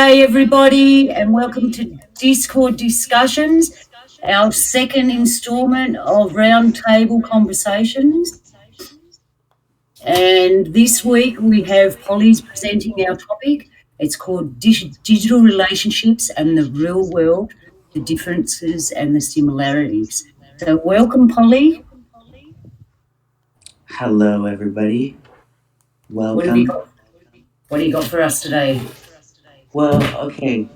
day, everybody, and welcome to Discord Discussions, our second instalment of Roundtable Conversations. And this week we have Polly's presenting our topic. It's called Digital Relationships and the Real World, the Differences and the Similarities. So welcome, Polly. Hello, everybody. What have you Welcome. got? What do you got for us today? Well, okay.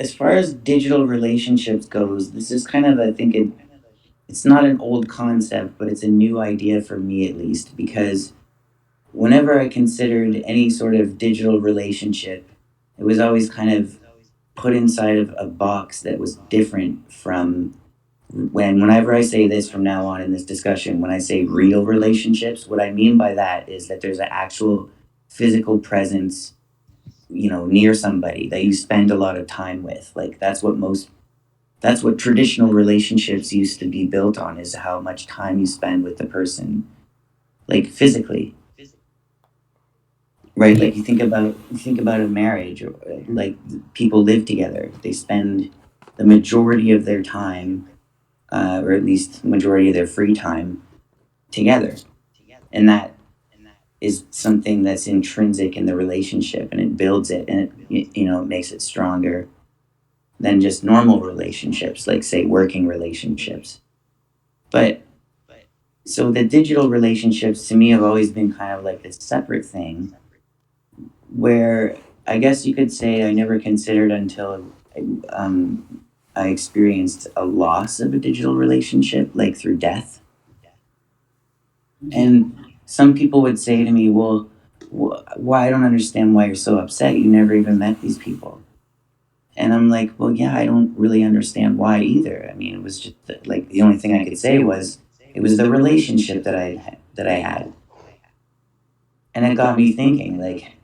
As far as digital relationships goes, this is kind of, I think, it's not an old concept, but it's a new idea for me at least, because whenever I considered any sort of digital relationship, it was always kind of put inside of a box that was different from whenever I say this from now on in this discussion, when I say real relationships, what I mean by that is that there's an actual physical presence, near somebody that you spend a lot of time with. Like that's what traditional relationships used to be built on, is how much time you spend with the person, like physically, right? Yeah. Like you think about a marriage, or like people live together, they spend the majority of their time, or at least the majority of their free time together, and that is something that's intrinsic in the relationship, and it builds it, and it makes it stronger than just normal relationships, like say working relationships. But so the digital relationships to me have always been kind of like this separate thing, where I guess you could say I never considered until I experienced a loss of a digital relationship, like through death. And some people would say to me, well, why? I don't understand why you're so upset. You never even met these people. And I'm like, well, yeah, I don't really understand why either. I mean, it was just like the only thing I could say was it was the relationship that I had, and it got me thinking, like,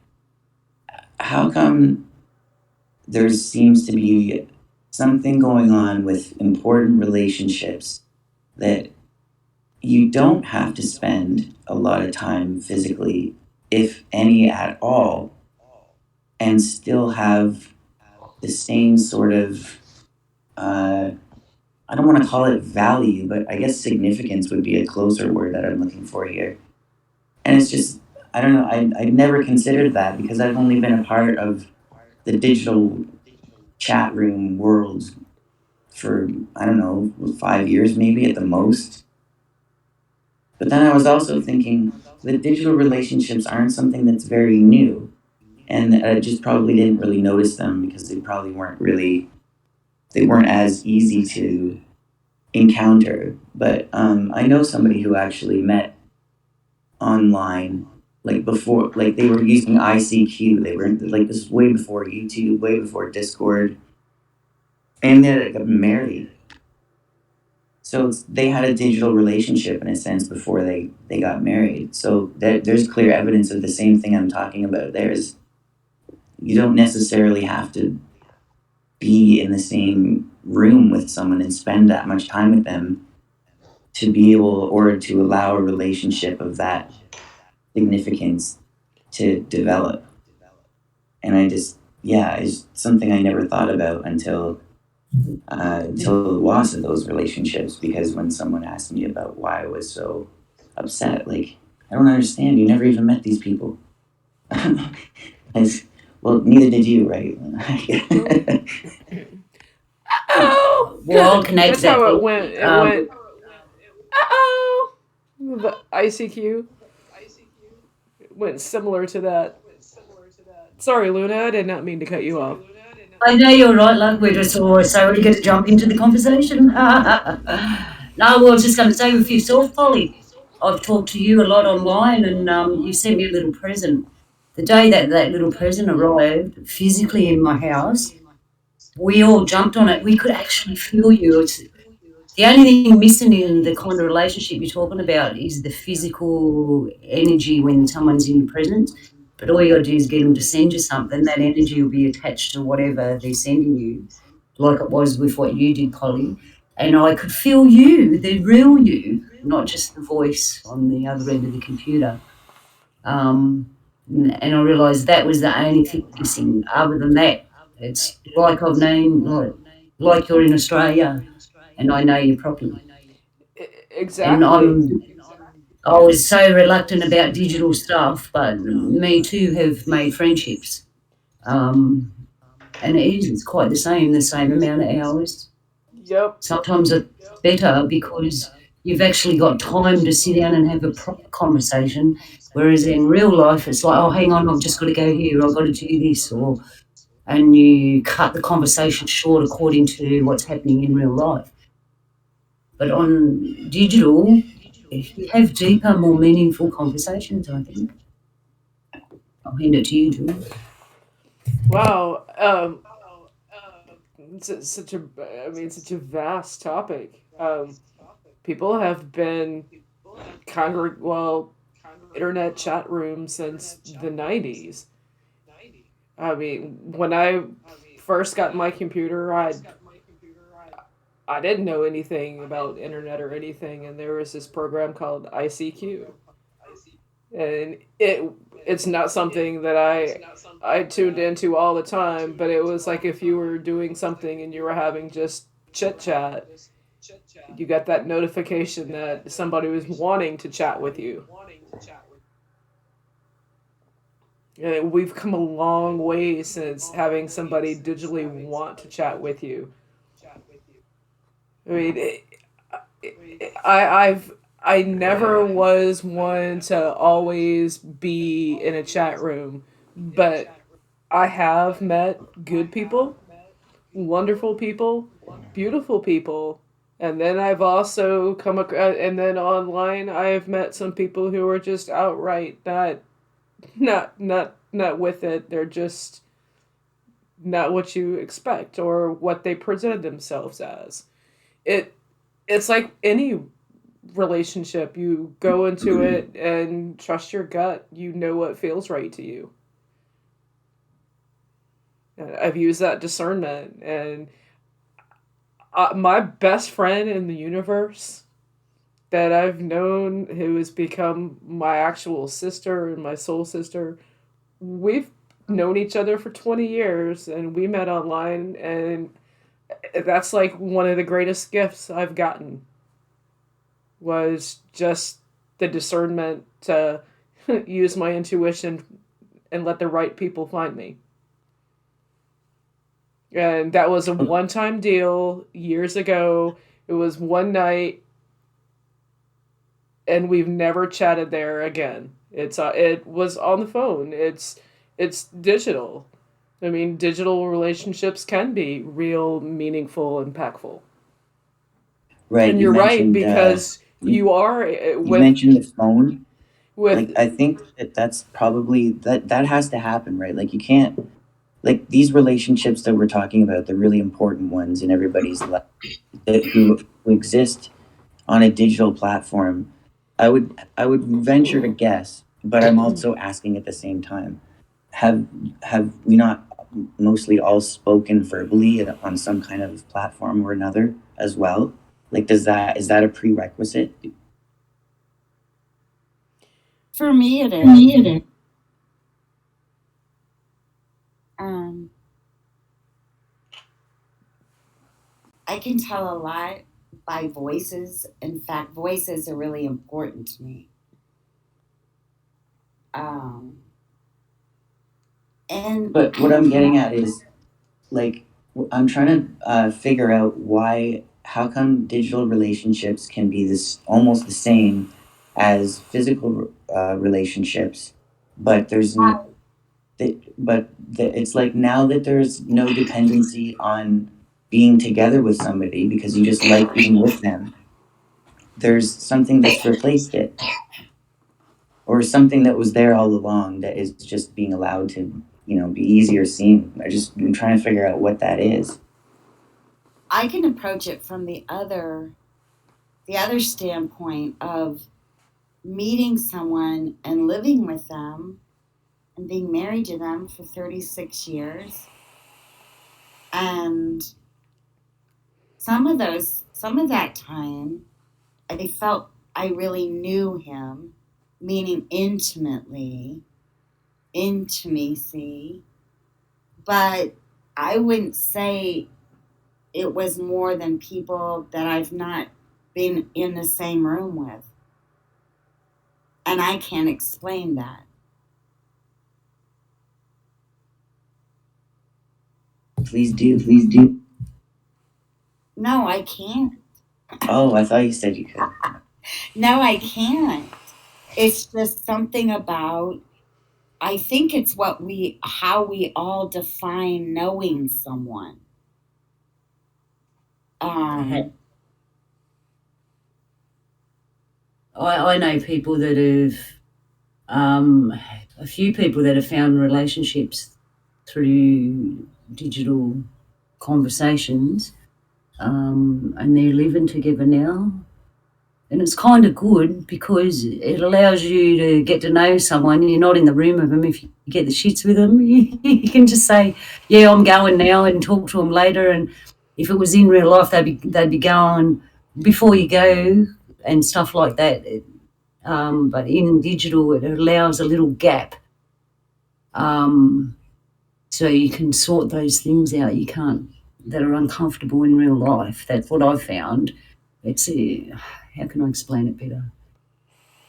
how come there seems to be something going on with important relationships that you don't have to spend a lot of time physically, if any at all, and still have the same sort of uh, I don't want to call it value, but I guess significance would be a closer word that I'm looking for here. And it's just, I don't know, I never considered that because I've only been a part of the digital chat room world for, I don't know, 5 years maybe at the most. But then I was also thinking the digital relationships aren't something that's very new. And I just probably didn't really notice them because they weren't as easy to encounter. But I know somebody who actually met online, like before, like they were using ICQ. They were like, this was way before YouTube, way before Discord, and they got married. So they had a digital relationship in a sense before they got married. So there's clear evidence of the same thing I'm talking about. There's You don't necessarily have to be in the same room with someone and spend that much time with them to be able, or to allow a relationship of that significance to develop. And I just, yeah, it's something I never thought about until the loss of those relationships. Because when someone asked me about why I was so upset, like, I don't understand. You never even met these people. As, well, neither did you, right? Oh, We're all connected. that's how I it think. went. It went. Oh, the ICQ went similar to that. Sorry, Luna. I did not mean to cut you off. I know you're right, love. We're just always so eager to jump into the conversation. No, I was just going to say with yourself, Polly, I've talked to you a lot online and you sent me a little present. The day that that little present arrived physically in my house, we all jumped on it. We could actually feel you. It's, the only thing missing in the kind of relationship you're talking about is the physical energy when someone's in your presence. But all you got to do is get them to send you something. That energy will be attached to whatever they're sending you, like it was with what you did, Polly. And I could feel you, the real you, not just the voice on the other end of the computer. Um, And I realised that was the only thing missing. Other than that, it's like I've known, like you're in Australia, and I know you properly. And Exactly. I was so reluctant about digital stuff, but me too have made friendships. Um, and it is quite the same amount of hours. Yep. Sometimes it's better because you've actually got time to sit down and have a proper conversation. Whereas in real life, it's like, oh, hang on, I've just got to go here, I've got to do this, or and you cut the conversation short according to what's happening in real life. But on digital, you have deeper, more meaningful conversations, I think. I'll hand it to you, Jules. Wow. Such a, I mean, such a vast topic. People have been well, internet chat rooms since the 90s. I mean, when I first got my computer, I didn't know anything about internet or anything, and there was this program called ICQ, and it's not something that I tuned into all the time, but it was like if you were doing something and you were having just chit chat, you got that notification that somebody was wanting to chat with you. And we've come a long way since having somebody digitally want to chat with you. I mean, I never was one to always be in a chat room, but I have met good people, wonderful people, beautiful people, and then I've also come across, and then online I've met some people who are just outright not with it. They're just not what you expect or what they presented themselves as. It it's like any relationship. You go into it and trust your gut. You know what feels right to you. And I've used that discernment, and my best friend in the universe that I've known, who has become my actual sister and my soul sister, we've known each other for 20 years, and we met online, and that's like one of the greatest gifts I've gotten was just the discernment to use my intuition and let the right people find me. And that was a one-time deal years ago. It was one night, and we've never chatted there again. It was on the phone. It's digital. I mean, digital relationships can be real, meaningful, impactful. Right. And You you're right mentioned because you, you are you mentioned the phone. with Like I think that that's probably that has to happen, right? Like you can't like these relationships that we're talking about, the really important ones in everybody's life who exist on a digital platform. I would venture to guess, but I'm also asking at the same time. Have have we not mostly all spoken verbally on some kind of platform or another as well? Like, is that a prerequisite? For me, it is. Um, I can tell a lot by voices. In fact, voices are really important to me. Um, and But I what I'm don't getting know. at is like I'm trying to figure out why how come digital relationships can be this almost the same as physical relationships, but it's like now that there's no dependency on being together with somebody because you just like being with them. There's something that's replaced it, or something that was there all along that is just being allowed to be easier seen. I'm trying to figure out what that is. I can approach it from the other standpoint of meeting someone and living with them and being married to them for 36 years. And some of that time, I felt I really knew him, meaning intimately. intimacy, but I wouldn't say it was more than people that I've not been in the same room with. And I can't explain that. Please do, please do. No, I can't. Oh, I thought you said you could. No, I can't. It's just something about, I think it's how we all define knowing someone. Um, I know people that have, a few people that have found relationships through digital conversations, and they're living together now. And it's kind of good because it allows you to get to know someone. You're not in the room with them. If you get the shits with them, you can just say, "Yeah, I'm going now," and talk to them later. And if it was in real life, they'd be going before you go and stuff like that. But in digital, it allows a little gap, so you can sort those things out. You can't that are uncomfortable in real life. That's what I've found. It's how can I explain it better?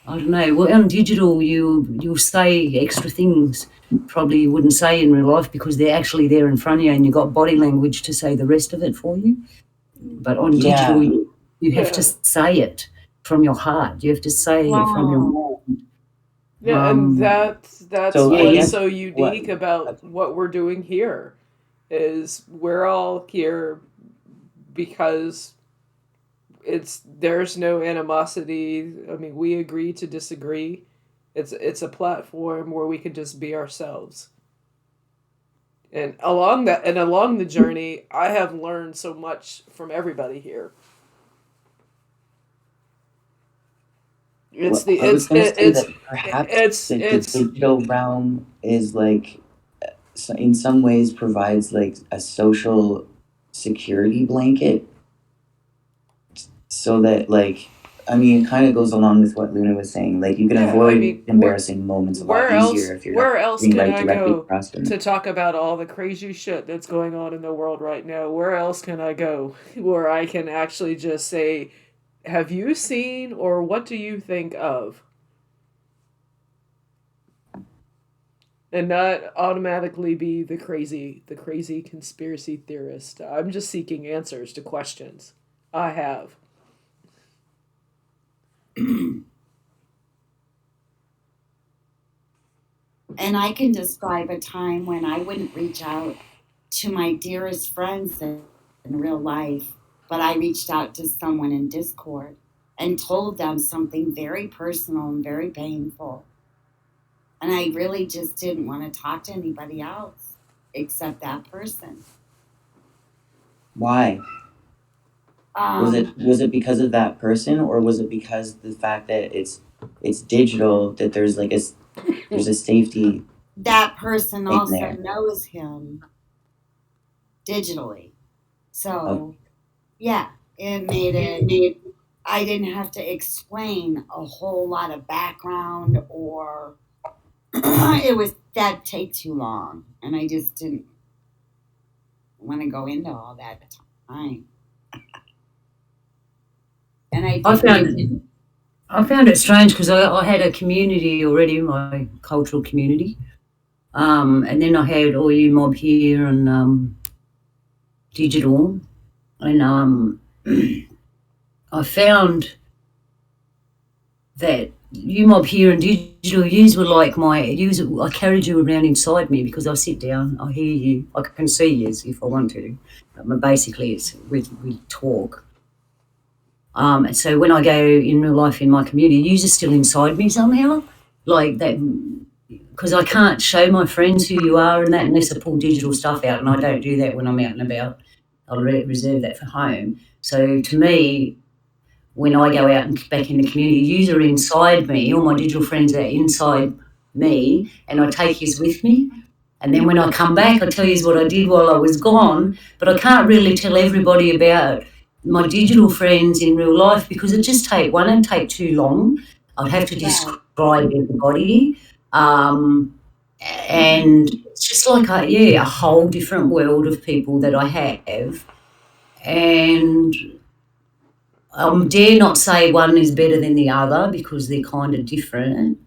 I don't know. Well, on digital, you'll say extra things probably you wouldn't say in real life because they're actually there in front of you, and you've got body language to say the rest of it for you. But on Yeah. digital, you have to say it from your heart. You have to say it from your mind. Yeah, and that's So I what's guess so unique about what we're doing here is we're all here because there's no animosity. I mean, we agree to disagree. It's a platform where we can just be ourselves. And along the journey, I have learned so much from everybody here. It's the I was it's gonna it, say it's that perhaps the it's digital realm is like, in some ways, provides like a social security blanket, so that like, I mean, it kind of goes along with what Luna was saying. Like, you can Yeah, I avoid mean, embarrassing moments a lot easier if you're not where else being can right I directly go across them. to talk about all the crazy shit that's going on in the world right now? Where else can I go where I can actually just say, "Have you seen or what do you think of?" And not automatically be the crazy conspiracy theorist. I'm just seeking answers to questions I have. and I can describe a time when I wouldn't reach out to my dearest friends in real life, but I reached out to someone in Discord and told them something very personal and very painful. And I really just didn't want to talk to anybody else except that person. Why? Was Um, it because of that person, or was it because the fact that it's digital, that there's like there's a safety that person thing also there? knows him digitally. Oh, So, yeah, it made it, I didn't have to explain a whole lot of background or that'd take too long. And I just didn't want to go into all that time. And I I didn't. found it strange because I had a community already, my cultural community, and then I had all you mob here and digital, and I found that you mob here and digital, yous were like I carried you around inside me because I sit down, I hear you, I can see yous if I want to. But basically, we talk. And so when I go in real life in my community, yous are still inside me somehow, like that, because I can't show my friends who you are and that unless I pull digital stuff out, and I don't do that when I'm out and about. I'll reserve that for home. So to me, when I go out and back in the community, yous are inside me, all my digital friends are inside me, and I take yous with me. And then when I come back, I tell yous what I did while I was gone, but I can't really tell everybody about my digital friends in real life because it'd take too long. I'd have to describe everybody. And it's just like a whole different world of people that I have, and I dare not say one is better than the other because they're kind of different.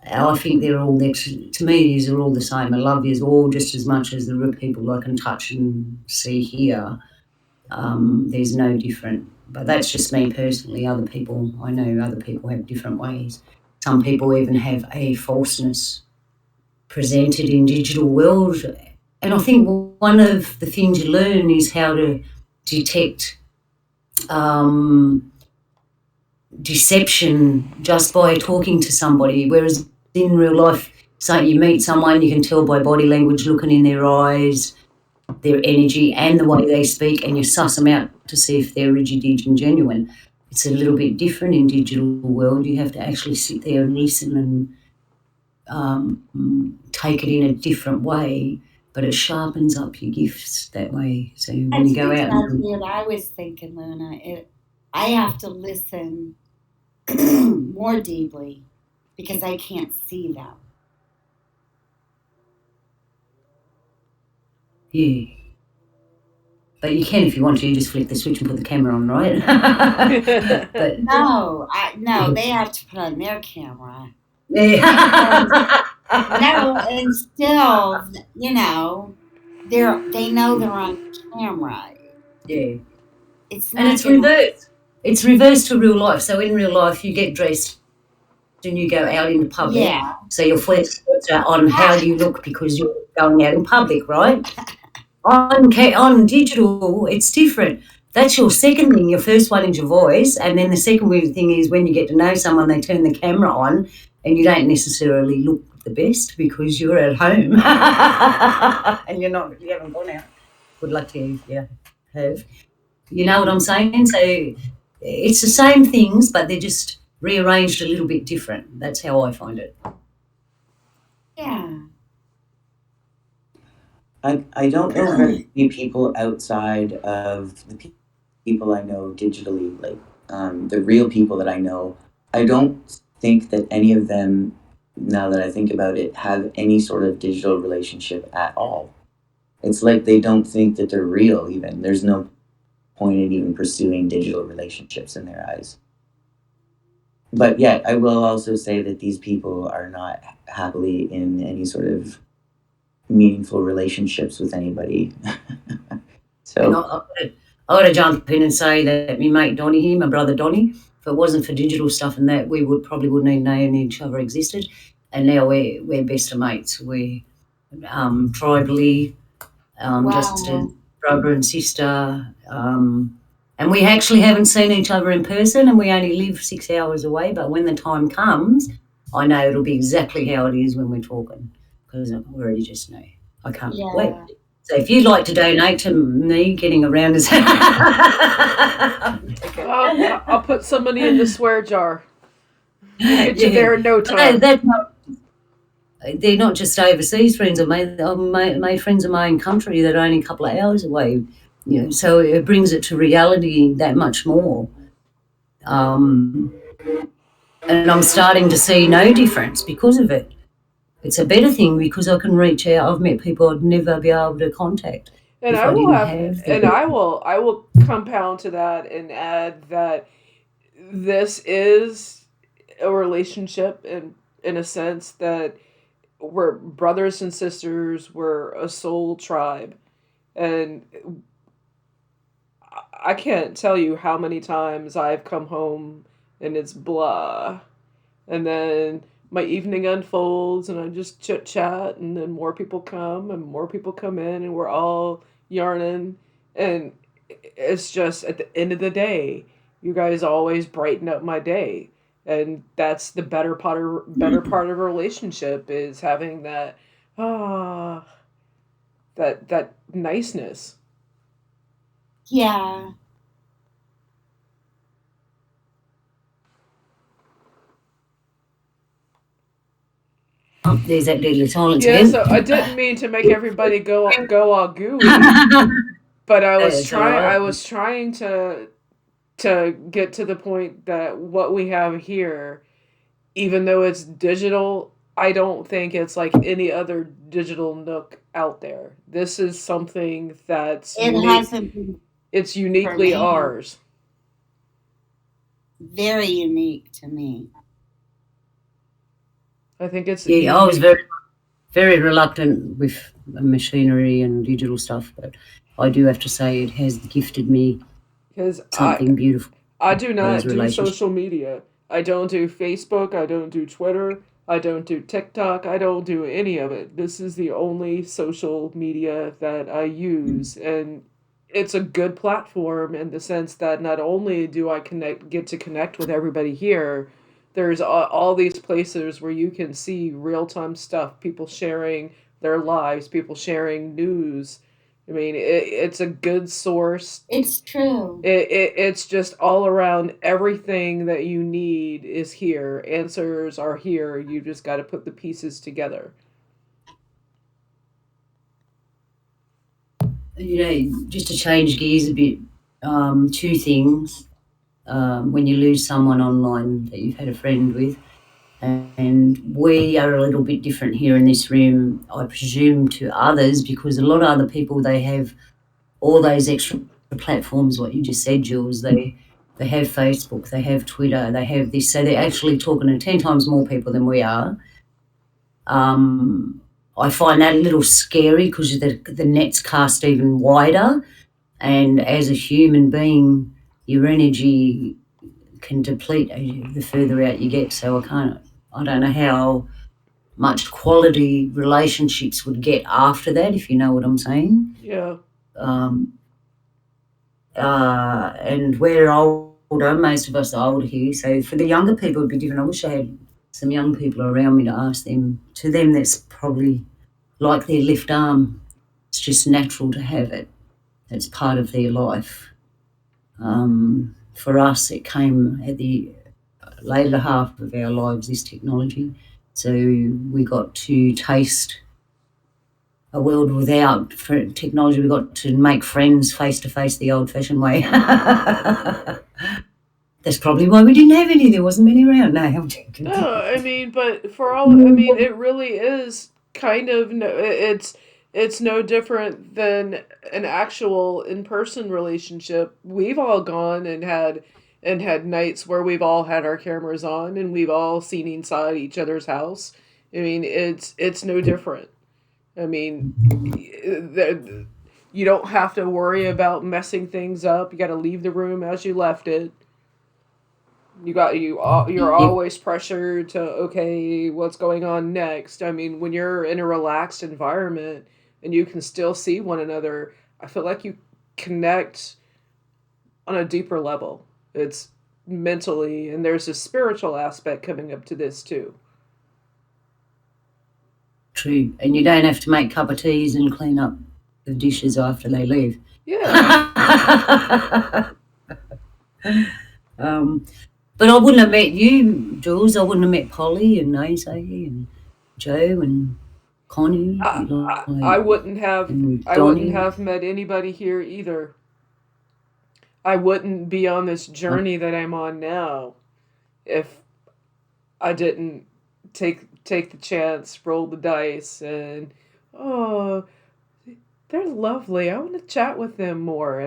I think they're all to me. These are all the same. I love yous all just as much as the people I can touch and see here. There's no different, but that's just me personally. Other people, I know other people have different ways. Some people even have a falseness presented in digital world, and I think one of the things you learn is how to detect deception just by talking to somebody, whereas in real life, say you meet someone, you can tell by body language, looking in their eyes, their energy and the way they speak, and you suss them out to see if they're rigid and genuine. It's a little bit different in digital world. You have to actually sit there and listen and take it in a different way, but it sharpens up your gifts that way. So when That's you go out exactly and what I was thinking, Luna. I have to listen more deeply because I can't see them. yeah. But you can if you want to. You just flick the switch and put the camera on, right? But No, they have to put on their camera. yeah. No, and still, they know they're on camera. Yeah. It's And not it's gonna. reversed. It's reversed to real life. So in real life, you get dressed and you go out in the public. Yeah. So your flex are on how do you look because you're going out in public, right? On digital, it's different. That's your second thing. Your first one is your voice, and then the second weird thing is when you get to know someone, they turn the camera on, and you don't necessarily look the best because you're at home and you haven't gone out. Good luck to you if you have. You know what I'm saying? So it's the same things, but they're just rearranged a little bit different. That's how I find it. Yeah. I don't know very many people outside of the people I know digitally, like the real people that I know. I don't think that any of them, now that I think about it, have any sort of digital relationship at all. It's like they don't think that they're real, even. There's no point in even pursuing digital relationships in their eyes. But yet, I will also say that these people are not happily in any sort of meaningful relationships with anybody. And So, I got to jump in and say that my mate Donnie here, my brother Donnie, if it wasn't for digital stuff and that, we probably wouldn't even know each other existed. And now we're best of mates. We're tribally, just a Wow. brother and sister. And we actually haven't seen each other in person, and we only live 6 hours away. But when the time comes, I know it'll be exactly how it is when we're talking because I already just know. I can't wait. Yeah. So if you'd like to donate to me getting around as I'll put some money in the swear jar. We'll get you there in no time. They're not just overseas friends. I've made friends in my own country that are only a couple of hours away. So it brings it to reality that much more. And I'm starting to see no difference because of it. It's a better thing because I can reach out. I've met people I'd never be able to contact And if I I will didn't have, have and the. I will compound to that and add that this is a relationship in a sense that we're brothers and sisters, we're a soul tribe, and I can't tell you how many times I've come home and it's blah, and then my evening unfolds and I just chit chat, and then more people come and more people come in, and we're all yarning, and it's just at the end of the day, you guys always brighten up my day, and that's the better part of a relationship is having that ah that niceness. Yeah. Oh, there's that deadly silence Yeah, again. so I didn't mean to make everybody go all gooey, but It's all I right. was trying to get to the point that what we have here, even though it's digital, I don't think it's like any other digital nook out there. This is something that's It unique. hasn't been It's for uniquely me. ours. Very unique to me. I think it's Yeah, I was unique. very reluctant with machinery and digital stuff, but I do have to say it has gifted me Because something beautiful. I do Those not do relationships. social media. I don't do Facebook. I don't do Twitter. I don't do TikTok. I don't do any of it. This is the only social media that I use, and it's a good platform in the sense that not only do I get to connect with everybody here, there's all these places where you can see real time stuff, people sharing their lives, people sharing news. I mean, it's a good source. It's true. It's just all around. Everything that you need is here. Answers are here. You just got to put the pieces together. Just to change gears a bit, two things. When you lose someone online that you've had a friend with, and we are a little bit different here in this room, I presume, to others, because a lot of other people, they have all those extra platforms, what you just said, Jules. They have Facebook, they have Twitter, they have this, so they're actually talking to 10 times more people than we are. I find that a little scary because the net's cast even wider, and as a human being, your energy can deplete the further out you get. So I don't know how much quality relationships would get after that, if you know what I'm saying. Yeah. Um, and we're older, most of us are older here. So for the younger people, it'd be different. I wish I had some young people around me to ask them. To them, that's probably like their left arm. It's just natural to have it. It's part of their life. For us, it came at the later half of our lives, this technology. So we got to taste a world without technology. We got to make friends face to face the old fashioned way. That's probably why we didn't have any. There wasn't many around. No, I'm joking. No, I mean, but for all, I mean, it really is kind of no. It's no different than an actual in person relationship. We've all gone and had nights where we've all had our cameras on and we've all seen inside each other's house. I mean, it's no different. I mean, you don't have to worry about messing things up. You got to leave the room as you left it. You're Yeah, always pressured to, okay, what's going on next. I mean, when you're in a relaxed environment and you can still see one another, I feel like you connect on a deeper level. It's mentally, and there's a spiritual aspect coming up to this too. true. And you don't have to make cup of teas and clean up the dishes after they leave. Yeah. um, but I wouldn't have met you, Jules. I wouldn't have met Polly and Naisay and Joe and Connie, I like, wouldn't have and I wouldn't Donnie. have met anybody here either. I wouldn't be on this journey that I'm on now if I didn't take the chance, roll the dice, and oh, they're lovely. I want to chat with them more,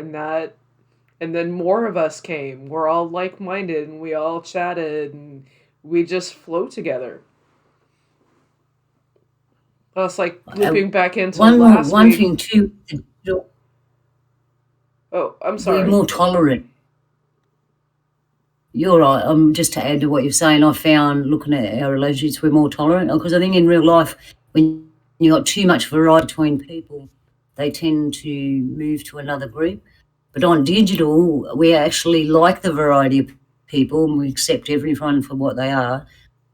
and then more of us came. We're all like minded, and we all chatted, and we just flow together. That's like Uh, looping back into last one week. thing too, Oh, I'm we're sorry. more tolerant. You're right. Just to add to what you're saying, I found looking at our relationships, we're more tolerant because I think in real life, when you got too much variety between people, they tend to move to another group. But on digital, we actually like the variety of people and we accept everyone for what they are,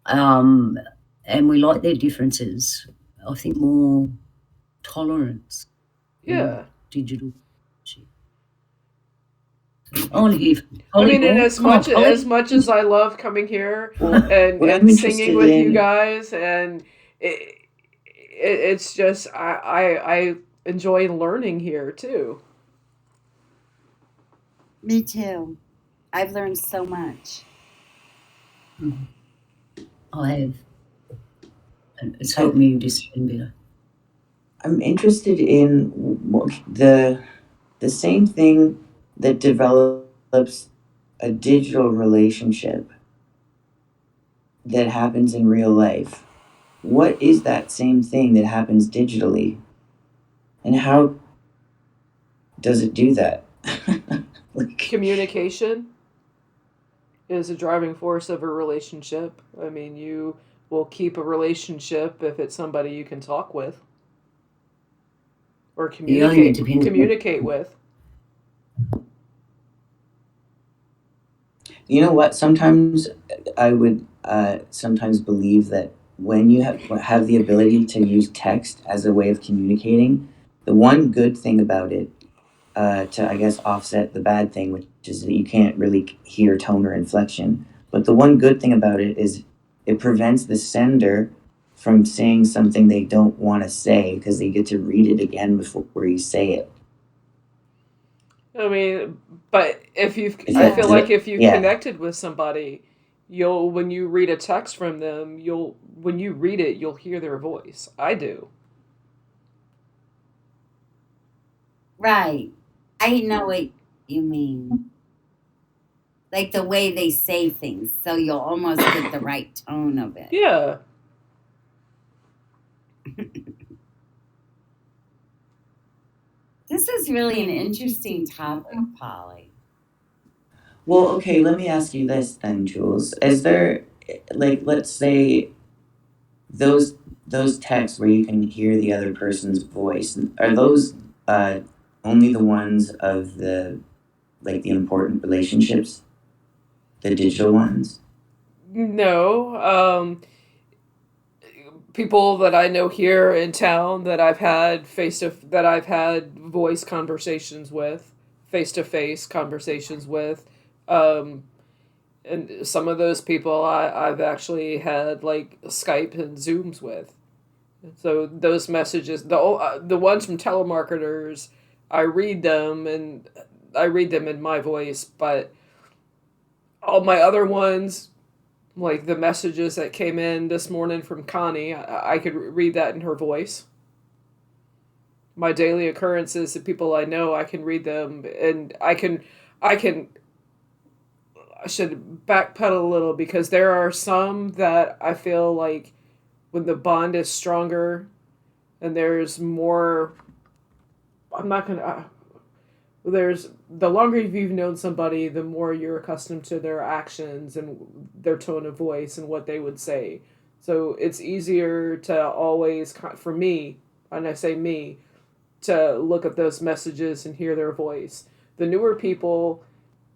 um, and we like their differences. I think more tolerance in Yeah. digital. I want to hear from I Polly mean, and more. Come on, as Polly. much as I love coming here Well, what I'm and singing interested with you in, guys, and it's just I enjoy learning here too. Me too. I've learned so much. I have. It's helped me discern better. I'm interested in the same thing that develops a digital relationship that happens in real life. What is that same thing that happens digitally? And how does it do that? Like, Communication is a driving force of a relationship. I mean, you will keep a relationship if it's somebody you can talk with or I think it depends. communicate with. you know what? Sometimes I would sometimes believe that when you have the ability to use text as a way of communicating, the one good thing about it, to I guess offset the bad thing, which is that you can't really hear tone or inflection. But the one good thing about it is it prevents the sender from saying something they don't want to say because they get to read it again before you say it. I mean, but if you've, Is I that, feel does like that if you've yeah. connected with somebody, you'll, when you read a text from them, when you read it, you'll hear their voice. I do. Right. I know what you mean. Like the way they say things, so you'll almost get the right tone of it. Yeah. This is really an interesting topic, Polly. Well, okay, let me ask you this then, Jules. Is there, like, let's say those those texts where you can hear the other person's voice, are those uh, only the ones of the like the important relationships, the digital ones? No. People that I know here in town that I've had voice conversations with, face to face conversations with, um, and some of those people I've actually had like Skype and Zooms with. So those messages, the ones from telemarketers, I read them in my voice, but all my other ones, like the messages that came in this morning from Connie, I could read that in her voice. My daily occurrences, the people I know, I can read them, and I can. I should backpedal a little because there are some that I feel like when the bond is stronger and there's more. I'm not gonna. There's the longer you've known somebody, the more you're accustomed to their actions and their tone of voice and what they would say. So it's easier to always, for me, and I say me, to look at those messages and hear their voice. The newer people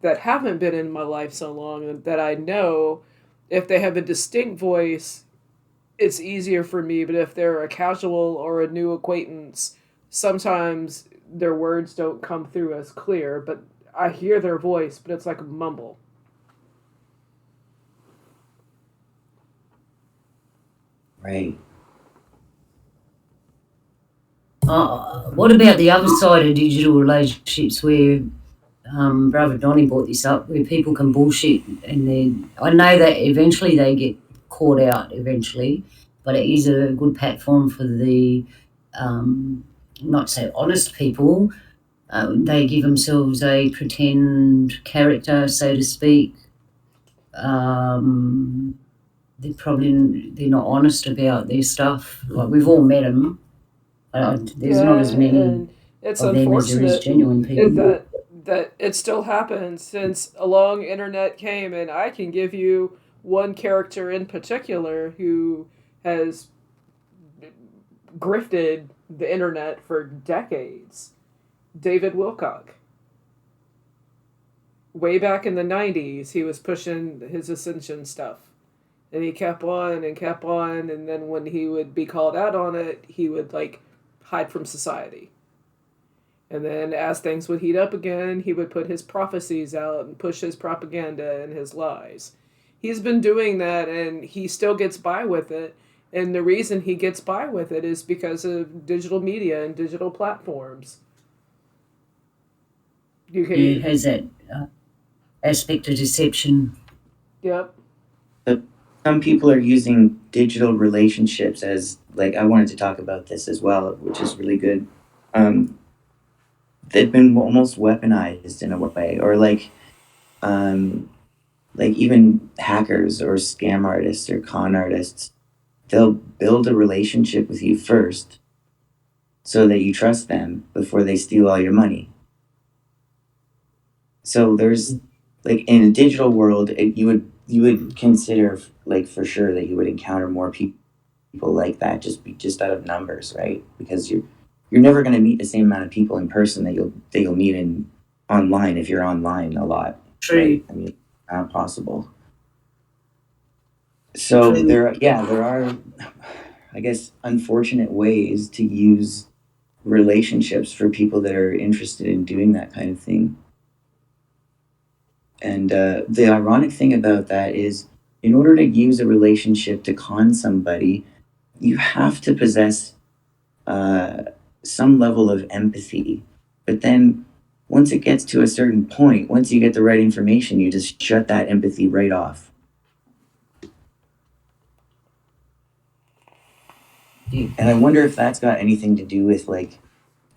that haven't been in my life so long that I know, if they have a distinct voice, it's easier for me. But if they're a casual or a new acquaintance, sometimes their words don't come through as clear, but I hear their voice, but it's like a mumble. Right. What about the other side of digital relationships where Brother Donny brought this up, where people can bullshit and then I know that eventually they get caught out eventually, but it is a good platform for the not so honest people. They give themselves a pretend character, so to speak. They're not honest about their stuff. Like we've all met them. There's not as many And it's of them as there is unfortunate genuine people. that it still happens since along internet came, and I can give you one character in particular who has grifted the internet for decades. David Wilcock. Way back in the 90s, he was pushing his Ascension stuff. And he kept on and kept on, and then when he would be called out on it, he would, like, hide from society. And then as things would heat up again, he would put his prophecies out and push his propaganda and his lies. He's been doing that, and he still gets by with it. And the reason he gets by with it is because of digital media and digital platforms. It has that aspect of deception. Yep. But some people are using digital relationships as, like, I wanted to talk about this as well, which is really good. Um, they've been almost weaponized in a way, or um, like even hackers or scam artists or con artists, they'll build a relationship with you first so that you trust them before they steal all your money. So there's, like, in a digital world, you would consider, like, for sure that you would encounter more people like that, just out of numbers, right? Because you're never going to meet the same amount of people in person that you'll meet in online if you're online a lot, True. right? I mean, not possible. So True. there are, I guess, unfortunate ways to use relationships for people that are interested in doing that kind of thing. And the ironic thing about that is, in order to use a relationship to con somebody, you have to possess uh, some level of empathy. But then once it gets to a certain point, once you get the right information, you just shut that empathy right off. Yeah. And I wonder if that's got anything to do with, like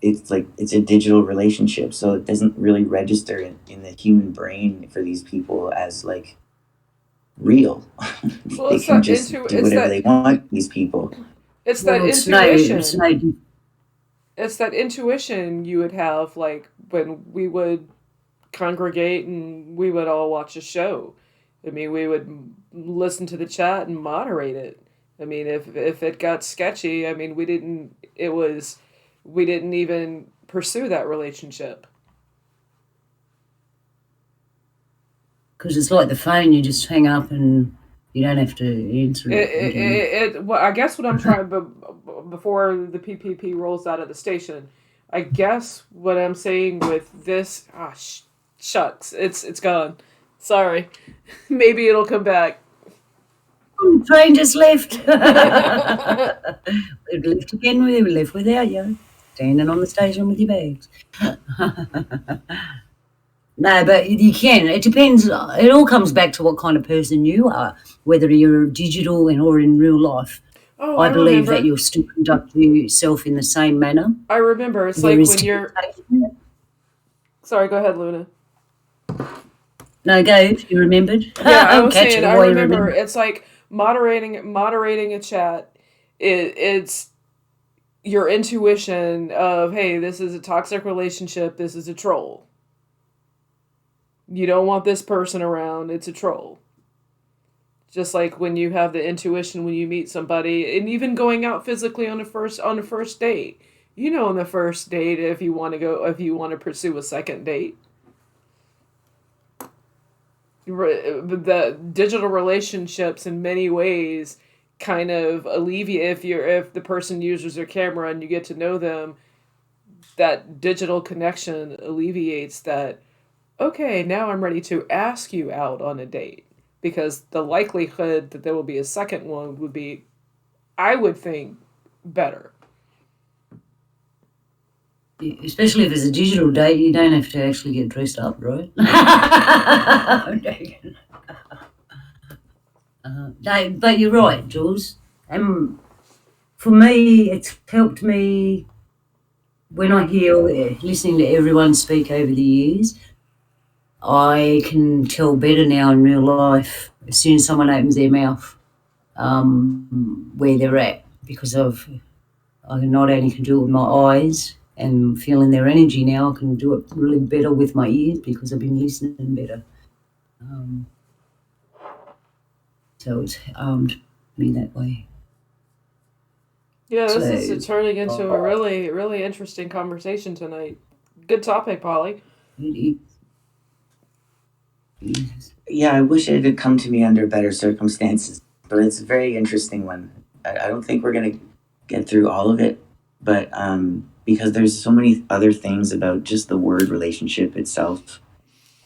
it's a digital relationship, so it doesn't really register in the human brain for these people as, like, real. Well, They it's can that just into do it's whatever that they want, these people. it's that Well, it's intuition. no. It's that intuition you would have, like when we would congregate and we would all watch a show. I mean, we would listen to the chat and moderate it. I mean, if it got sketchy, I mean, we didn't even pursue that relationship. Because it's like the phone, you just hang up and you don't have to answer It, it. it, it well, I guess what I'm trying, before the PPP rolls out of the station, I guess what I'm saying with this, shucks, it's gone. Sorry, maybe it'll come back. The train just left. We've left again. We left without you. Standing on the station with your bags. No, but you can. It depends. It all comes back to what kind of person you are, whether you're digital or in real life. Oh, I I believe that remember. you'll still conduct yourself in the same manner. I remember. It's There like is when you're. temptation. Sorry, go ahead, Luna. No, go. You remembered? Yeah, I I'm was catching saying. I why you remember. remember. It's like moderating a chat. It's your intuition of, hey, this is a toxic relationship. This is a troll. You don't want this person around. It's a troll. Just like when you have the intuition when you meet somebody, and even going out physically on a first date. You know, on the first date, if you want to pursue a second date. The digital relationships in many ways kind of alleviate, if the person uses their camera and you get to know them, that digital connection alleviates that. Okay, now I'm ready to ask you out on a date, because the likelihood that there will be a second one would be, I would think, better. Especially if it's a digital date, you don't have to actually get dressed up, right? I'm joking. No, but you're right, Jules. For me, it's helped me when I hear listening to everyone speak over the years. I can tell better now in real life as soon as someone opens their mouth where they're at, because I not only can do it with my eyes and feeling their energy now, I can do it really better with my ears because I've been listening better. So it's harmed me that way. Yeah, So this is turning into a really, really interesting conversation tonight. Good topic, Polly. it, Yeah, I wish it had come to me under better circumstances, but it's a very interesting one. I don't think we're gonna get through all of it, but because there's so many other things about just the word relationship itself.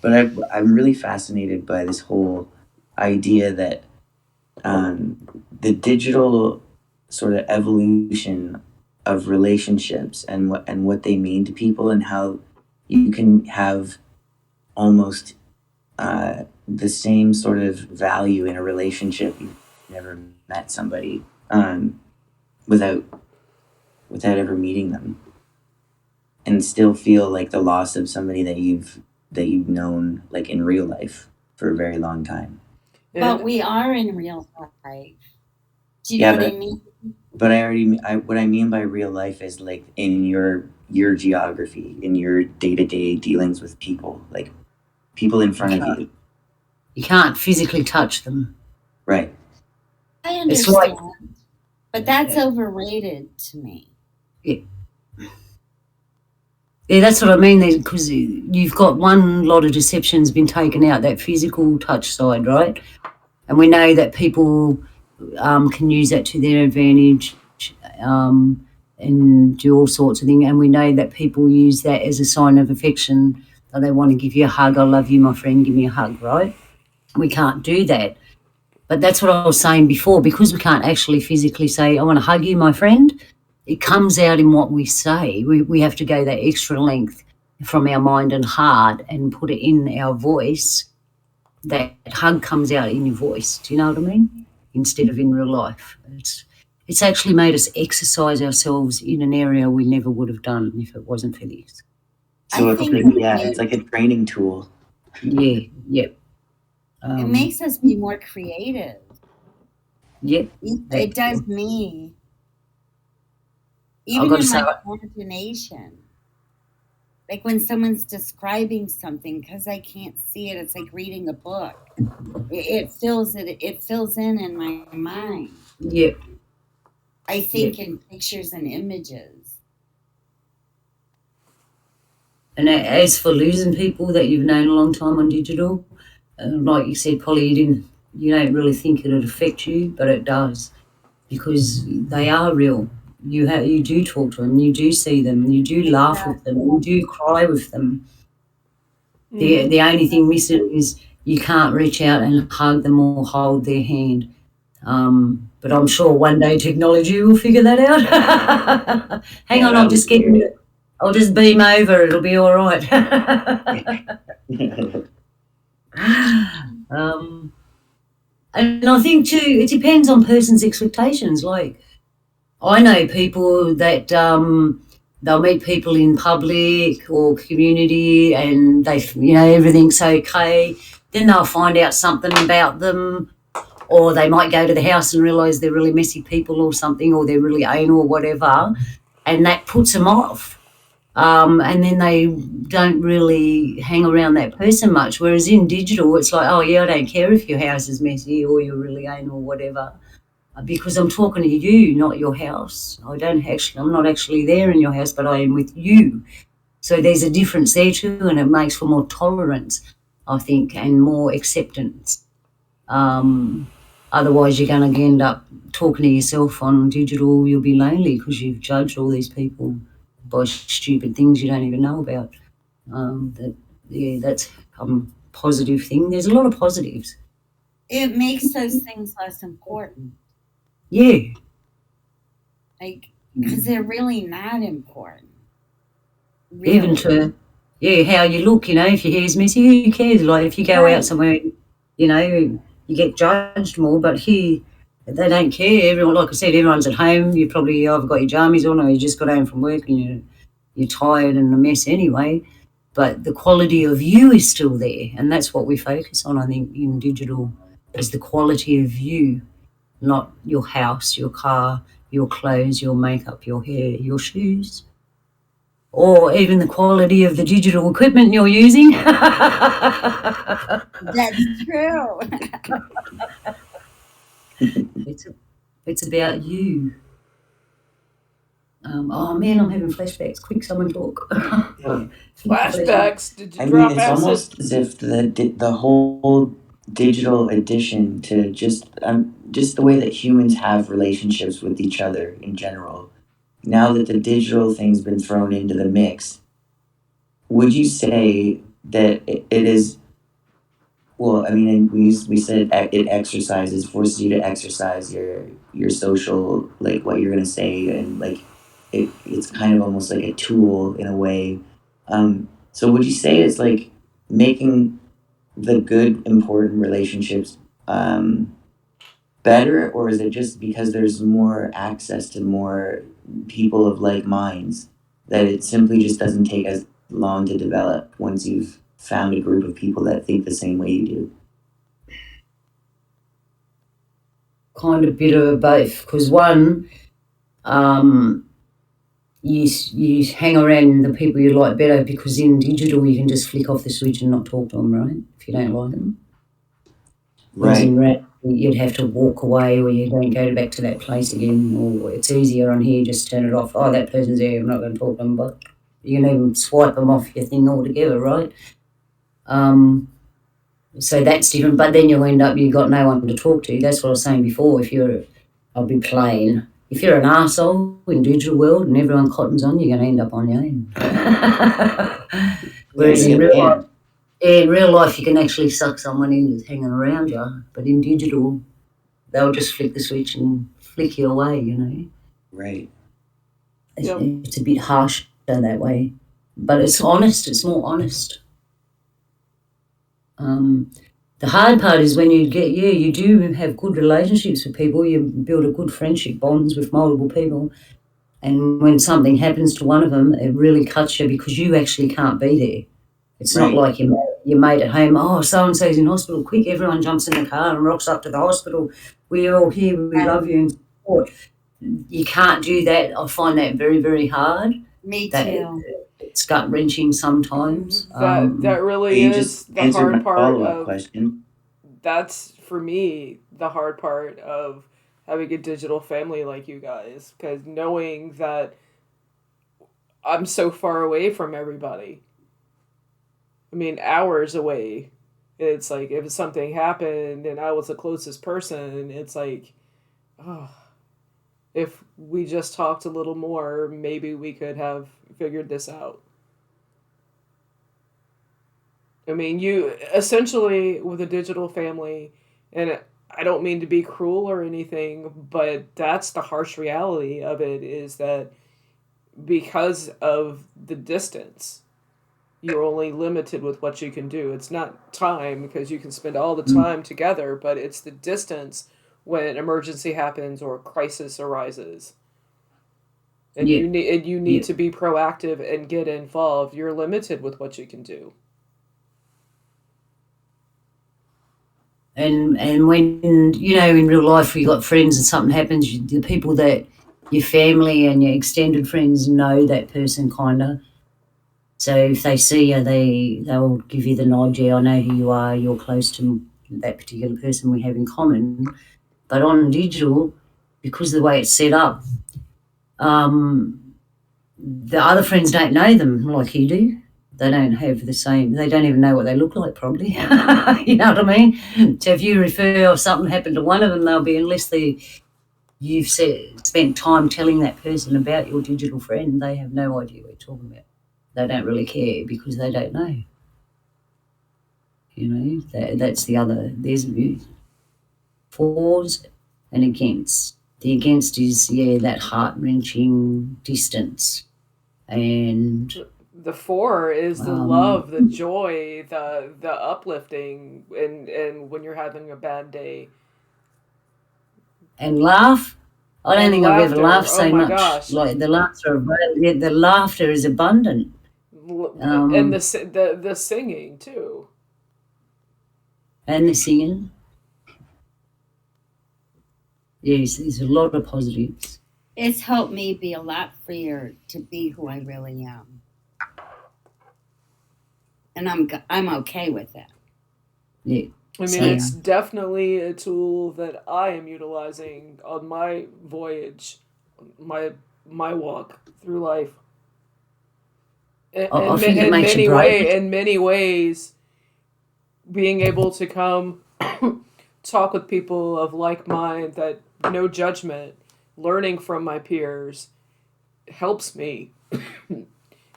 But I'm really fascinated by this whole idea that the digital sort of evolution of relationships and what they mean to people, and how you can have almost the same sort of value in a relationship never met somebody without ever meeting them, and still feel like the loss of somebody that you've known like in real life for a very long time. But we are in real life. Do you Yeah, know what I but mean? what I mean by real life is like in your geography, in your day-to-day dealings with people, like people in front of you. You can't physically touch them. Right. I It's like- understand. But that's overrated to me. Yeah, that's what I mean. Because you've got one lot of deception's been taken out, that physical touch side, right? And we know that people can use that to their advantage and do all sorts of things. And we know that people use that as a sign of affection. They want to give you a hug. I love you, my friend. Give me a hug, right? We can't do that. But that's what I was saying before. Because we can't actually physically say, I want to hug you, my friend, it comes out in what we say. We have to go that extra length from our mind and heart and put it in our voice. That hug comes out in your voice. Do you know what I mean? Instead of in real life. It's actually made us exercise ourselves in an area we never would have done if it wasn't for this. So I it's think it's like a training tool. Yeah, yep. it makes us be more creative. Yep. It does me. I've Even got to in say, my imagination. Like when someone's describing something, because I can't see it, it's like reading a book. It fills in my mind. yep. I think in pictures and images. And as for losing people that you've known a long time on digital, like you said, Polly, you don't really think it'd affect you, but it does, because they are real. You do talk to them, you do see them, you do laugh with them, you do cry with them. The only thing missing is you can't reach out and hug them or hold their hand. But I'm sure one day technology will figure that out. Hang on, I'll just beam over. It'll be all right. And I think too, it depends on person's expectations. Like, I know people that they'll meet people in public or community, and everything's okay. Then they'll find out something about them, or they might go to the house and realise they're really messy people or something, or they're really anal or whatever, and that puts them off. And then they don't really hang around that person much. Whereas in digital, it's like, oh yeah, I don't care if your house is messy or you're really anal or whatever, because I'm talking to you, not your house. I'm not actually there in your house, but I am with you. So there's a difference there too, and it makes for more tolerance, I think, and more acceptance. Otherwise, you're going to end up talking to yourself on digital. You'll be lonely because you've judged all these people by stupid things you don't even know about. That's a positive thing. There's a lot of positives. It makes those things less important. Yeah. Like, because they're really not important. Really. Even to, how you look, if your hair's messy, who cares? Like, if you go out somewhere, you get judged more, but here, they don't care. Everyone, like I said, everyone's at home. You probably either got your jammies on or you just got home from work and you're tired and a mess anyway. But the quality of you is still there, and that's what we focus on, I think, in digital, is the quality of you, not your house, your car, your clothes, your makeup, your hair, your shoes, or even the quality of the digital equipment you're using. That's true. It's about you. Oh man, I'm having flashbacks. Quick, someone talk. Flashbacks? Did you I drop mean, it's acid? almost as if the whole digital addition to just the way that humans have relationships with each other in general. Now that the digital thing's been thrown into the mix, would you say that it is? Well, I mean, we said it forces you to exercise your social, like what you're gonna say, and like it's kind of almost like a tool in a way. So would you say it's like making the good, important relationships better, or is it just because there's more access to more people of like minds that it simply just doesn't take as long to develop once you've found a group of people that think the same way you do? Kind of bit of both, because one, um, you hang around the people you like better, because in digital you can just flick off the switch and not talk to them, right? If you don't like them. Whereas Right. in reality, you'd have to walk away, or you don't go back to that place again, or it's easier on here, just turn it off. Oh, that person's there, I'm not going to talk to them, but you can even swipe them off your thing altogether, right? So that's different, but then you'll end up, you've got no one to talk to. That's what I was saying before. I'll be plain. If you're an arsehole in digital world and everyone cottons on, you're going to end up on your own. Whereas Yeah, in real life, you can actually suck someone in who's hanging around you, but in digital, they'll just flick the switch and flick you away, you know. right. Yep. It's a bit harsh that way, but it's honest. It's more honest. The hard part is when you do have good relationships with people, you build a good friendship bonds with multiple people, and when something happens to one of them, it really cuts you because you actually can't be there. It's not Right. like your mate at home, oh, so-and-so's in hospital, quick, everyone jumps in the car and rocks up to the hospital. We're all here, we love you and support. You can't do that. I find that very, very hard. Me That too. it's gut-wrenching sometimes. That really You is just the answered my hard part follow-up of question. that's for me the hard part of having a digital family like you guys, because knowing that I'm so far away from everybody. I mean, hours away. It's like if something happened and I was the closest person, it's like, oh, if we just talked a little more, maybe we could have figured this out. I mean, you essentially with a digital family, and I don't mean to be cruel or anything, but that's the harsh reality of it is that because of the distance, you're only limited with what you can do. It's not time because you can spend all the time together, but it's the distance when an emergency happens or a crisis arises. And Yeah, you yeah. need to be proactive and get involved. You're limited with what you can do. And when in real life you got friends and something happens, the people that your family and your extended friends know that person kinda. So if they see you, they'll give you the nod. Yeah, I know who you are. You're close to that particular person we have in common. But on digital, because of the way it's set up, the other friends don't know them like you do. They don't have the same. They don't even know what they look like, probably. You know what I mean? So if you refer or something happened to one of them, they'll be you've spent time telling that person about your digital friend. They have no idea what you're talking about. They don't really care because they don't know. You know, that's the other. There's fors and against. The against is that heart wrenching distance, and The four is the love, the joy, the uplifting, and when you're having a bad day. and laugh. I don't And think I've ever laughter. laughed Oh so my much. gosh. Like the laughter is abundant, And the singing too. and the singing. Yes, there's a lot of positives. It's helped me be a lot freer to be who I really am, and I'm okay with that. Yeah. I mean, So, it's definitely a tool that I am utilizing on my voyage, my walk through life. I think it makes you brave. In many ways, being able to come talk with people of like mind, that no judgment, learning from my peers, helps me.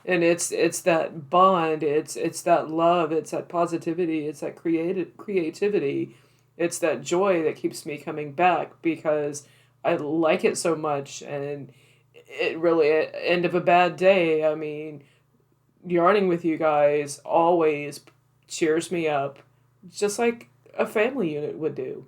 And it's that bond, it's that love, it's that positivity, it's that creativity, it's that joy that keeps me coming back because I like it so much. And it really, at the end of a bad day, I mean, yarning with you guys always cheers me up, just like a family unit would do.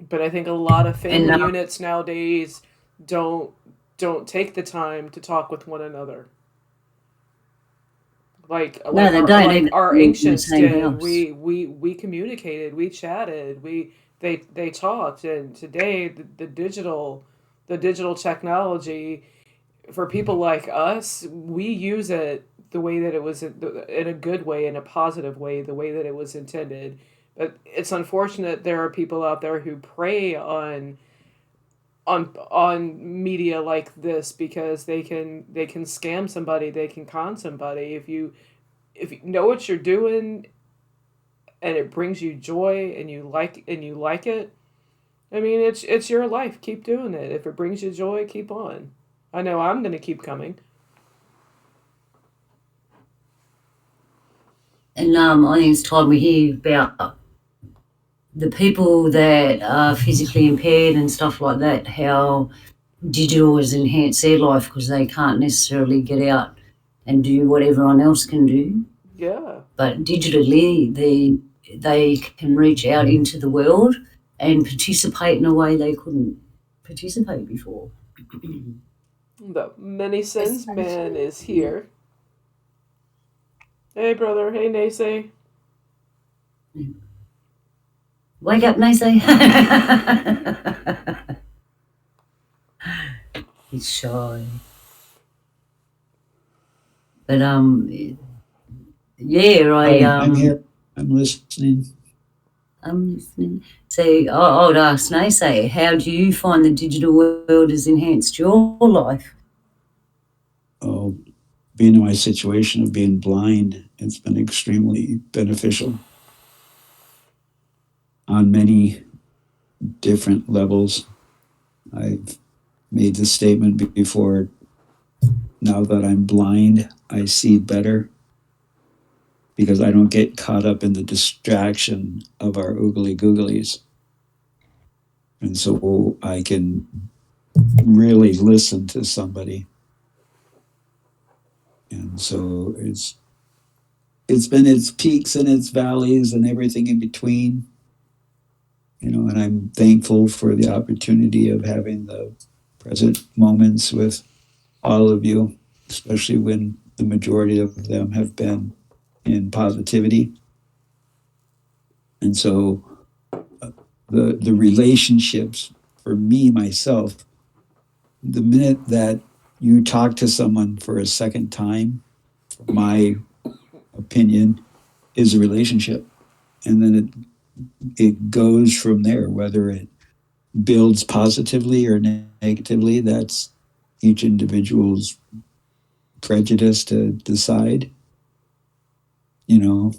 But I think a lot of And family units nowadays don't don't take the time to talk with one another no, they don't like even our live in the ancients same did. house. We communicated, we chatted, they talked. And today the digital technology, for people like us, we use it the way that it was in a good way, in a positive way, the way that it was intended. But it's unfortunate there are people out there who prey on media like this because they can scam somebody, they can con somebody. If you know what you're doing and it brings you joy and you like it, I mean, it's your life. Keep doing it. If it brings you joy, keep on. I know I'm going to keep coming. And I think it's time we hear about the people that are physically impaired and stuff like that, how digital has enhanced their life because they can't necessarily get out and do what everyone else can do. Yeah. But digitally, they can reach out into the world and participate in a way they couldn't participate before. The many sins man Especially, is here. Hey, brother. Hey, Naysay. Wake up, Macy. He's shy. But yeah, I'm here. I'm listening. I'm listening. So I would ask Naysay, how do you find the digital world has enhanced your life? Oh, being in my situation of being blind, it's been extremely beneficial on many different levels. I've made the statement before. Now that I'm blind, I see better because I don't get caught up in the distraction of our oogly googlies. And so I can really listen to somebody. And so it's been its peaks and its valleys and everything in between, and I'm thankful for the opportunity of having the present moments with all of you, especially when the majority of them have been in positivity. And so the relationships for me, myself, the minute that you talk to someone for a second time, my opinion, is a relationship. And then it goes from there, whether it builds positively or negatively. That's each individual's prejudice to decide, you know.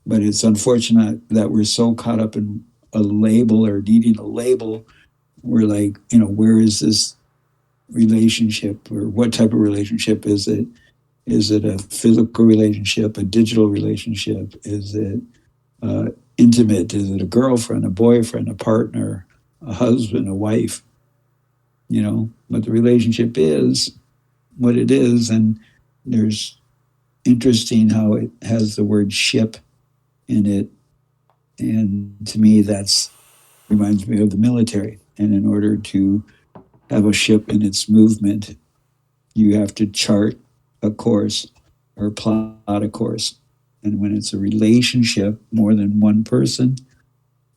But it's unfortunate that we're so caught up in a label or needing a label. We're like, where is this relationship, or what type of relationship is it? Is it a physical relationship, a digital relationship? Is it uh, intimate? Is it a girlfriend, a boyfriend, a partner, a husband, a wife? But the relationship is what it is. And there's interesting how it has the word ship in it. And to me, that's reminds me of the military. And in order to have a ship in its movement, you have to chart a course or plot a course. And when it's a relationship, more than one person,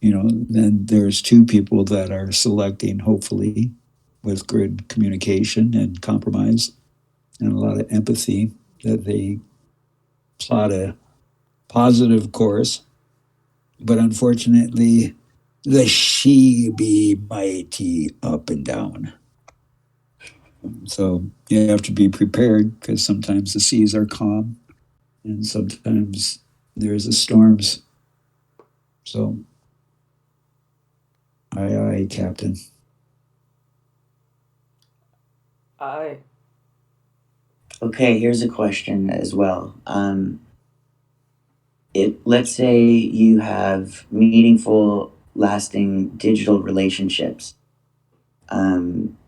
then there's two people that are selecting, hopefully, with good communication and compromise and a lot of empathy, that they plot a positive course. But unfortunately, the she be mighty up and down. So you have to be prepared because sometimes the seas are calm and sometimes there's the storms. So, aye, aye, Captain. I Okay, here's a question as well. Let's say you have meaningful, lasting digital relationships. Um,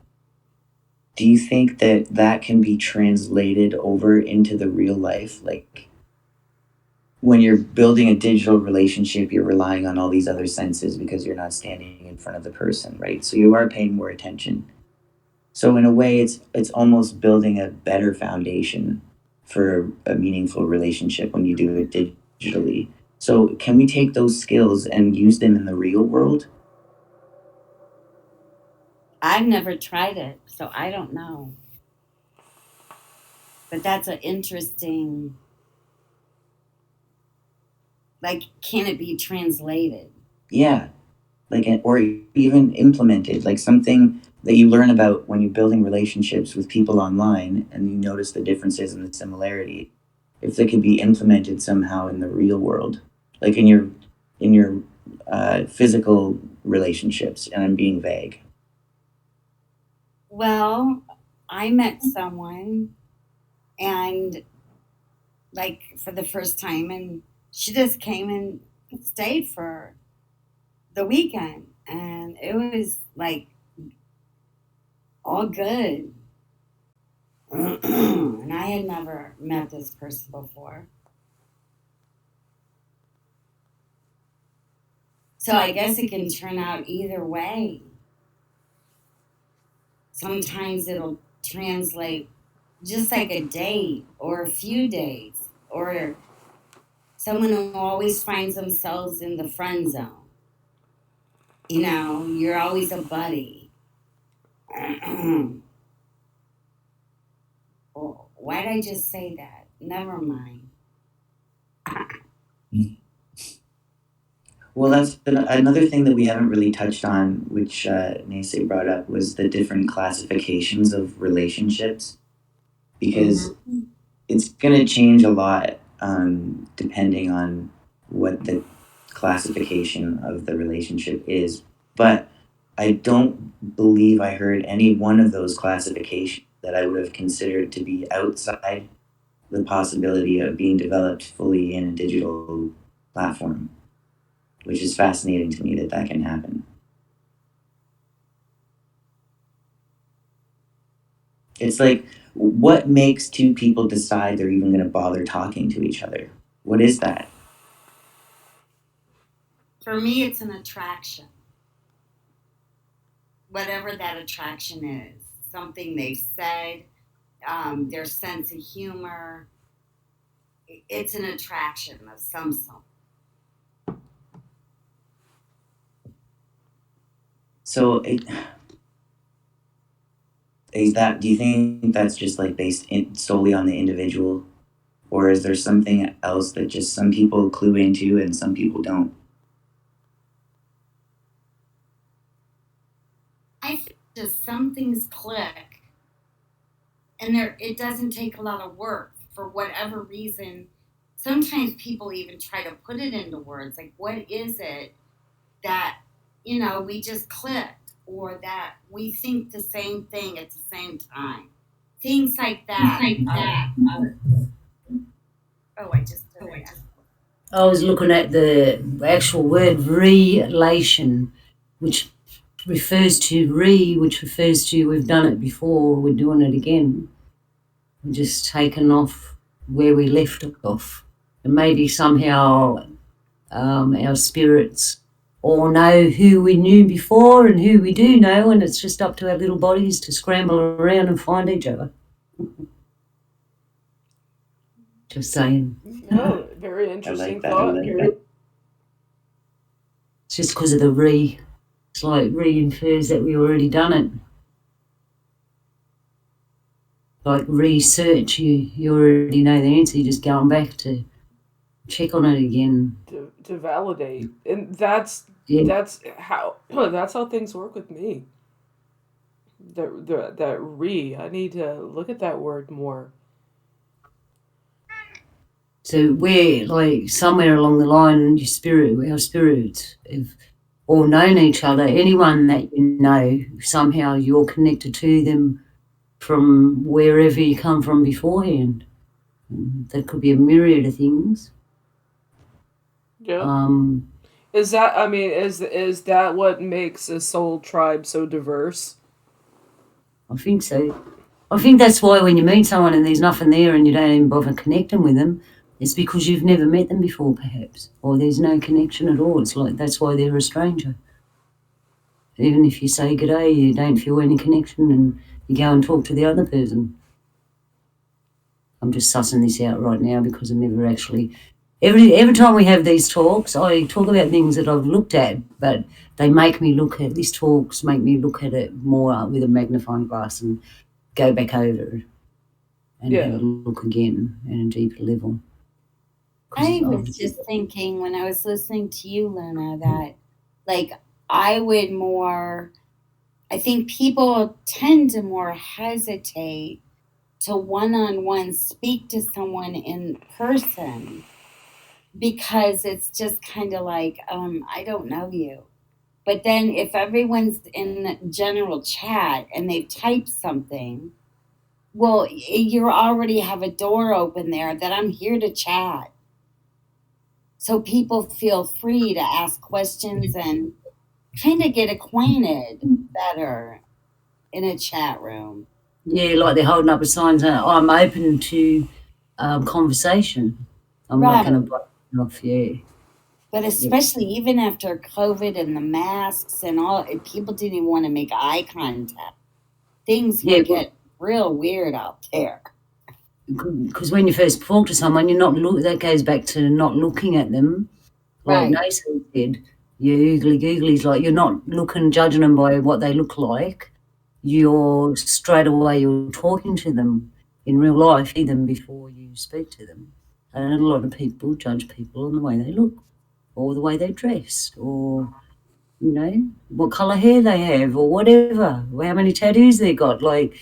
do you think that can be translated over into the real life? Like, when you're building a digital relationship, you're relying on all these other senses because you're not standing in front of the person, right? So you are paying more attention. So in a way, it's almost building a better foundation for a meaningful relationship when you do it digitally. So can we take those skills and use them in the real world? I've never tried it, so I don't know. But that's an interesting, like, can it be translated? Yeah, or even implemented, like something that you learn about when you're building relationships with people online, and you notice the differences and the similarity. If they could be implemented somehow in the real world, like in your physical relationships, and I'm being vague. Well, I met someone and like for the first time, and she just came and stayed for the weekend, and it was like all good. And I had never met this person before. So I guess it can turn out either way. Sometimes it'll translate just like a date or a few dates or someone who always finds themselves in the friend zone. You know, you're always a buddy. Well, why did I just say that? Never mind. Well, that's another thing that we haven't really touched on, which Nase brought up, was the different classifications of relationships, because it's going to change a lot depending on what the classification of the relationship is. But I don't believe I heard any one of those classifications that I would have considered to be outside the possibility of being developed fully in a digital platform, which is fascinating to me that that can happen. It's like, what makes two people decide they're even going to bother talking to each other? What is that? For me, it's an attraction. Whatever that attraction is, something they've said, their sense of humor. It's an attraction of some sort. So, is that? Do you think that's just like based solely on the individual, or is there something else that just some people clue into and some people don't? I think just some things click, and it doesn't take a lot of work for whatever reason. Sometimes people even try to put it into words, like what is it that we just clicked, or that we think the same thing at the same time. Things like that. Oh, I just did it. I was looking at the actual word relation, which refers to which refers to we've done it before, we're doing it again. We're just taken off where we left off. And maybe somehow our spirits all know who we knew before and who we do know, and it's just up to our little bodies to scramble around and find each other. Just saying. No, very interesting that. thought. It's just because of the it's like infers that we already done it. Like research, you already know the answer, you're just going back to check on it again. To validate. And that's how things work with me. I need to look at that word more. So we're like somewhere along the line, our spirits have all known each other. Anyone that you know, somehow you're connected to them from wherever you come from beforehand. That could be a myriad of things. Yeah. Is that what makes a soul tribe so diverse? I think so. I think that's why when you meet someone and there's nothing there and you don't even bother connecting with them, It's because you've never met them before, perhaps, or there's no connection at all. It's like that's why they're a stranger. Even if you say good day, you don't feel any connection, and you go and talk to the other person. I'm just sussing this out right now because I've never actually. Every time we have these talks, I talk about things that I've looked at, but they make me look at these talks, make me look at it more with a magnifying glass and go back over it and Yeah. have a look again at a deeper level. 'Cause I I've- was just thinking when I was listening to you, Luna, that like I would more, I think people tend to more hesitate to one-on-one speak to someone in person because it's just kind of like, I don't know you. But then if everyone's in the general chat and they've typed something, well, you already have a door open there that I'm here to chat. So people feel free to ask questions and kind of get acquainted better in a chat room. Yeah, like they're holding up a sign saying, I'm open to conversation. I'm not going to Right. block it off, yeah. But especially even after COVID and the masks and all, people didn't even want to make eye contact. Things Yeah, would get real weird out there. Because when you first talk to someone, you're not that goes back to not looking at them. Like Right. Nathan said, you oogly googlies, like you're not looking, judging them by what they look like. You're straight away, you're talking to them in real life, even before you speak to them. And a lot of people judge people on the way they look, or the way they dress, or you know what color hair they have, or whatever, or how many tattoos they got. Like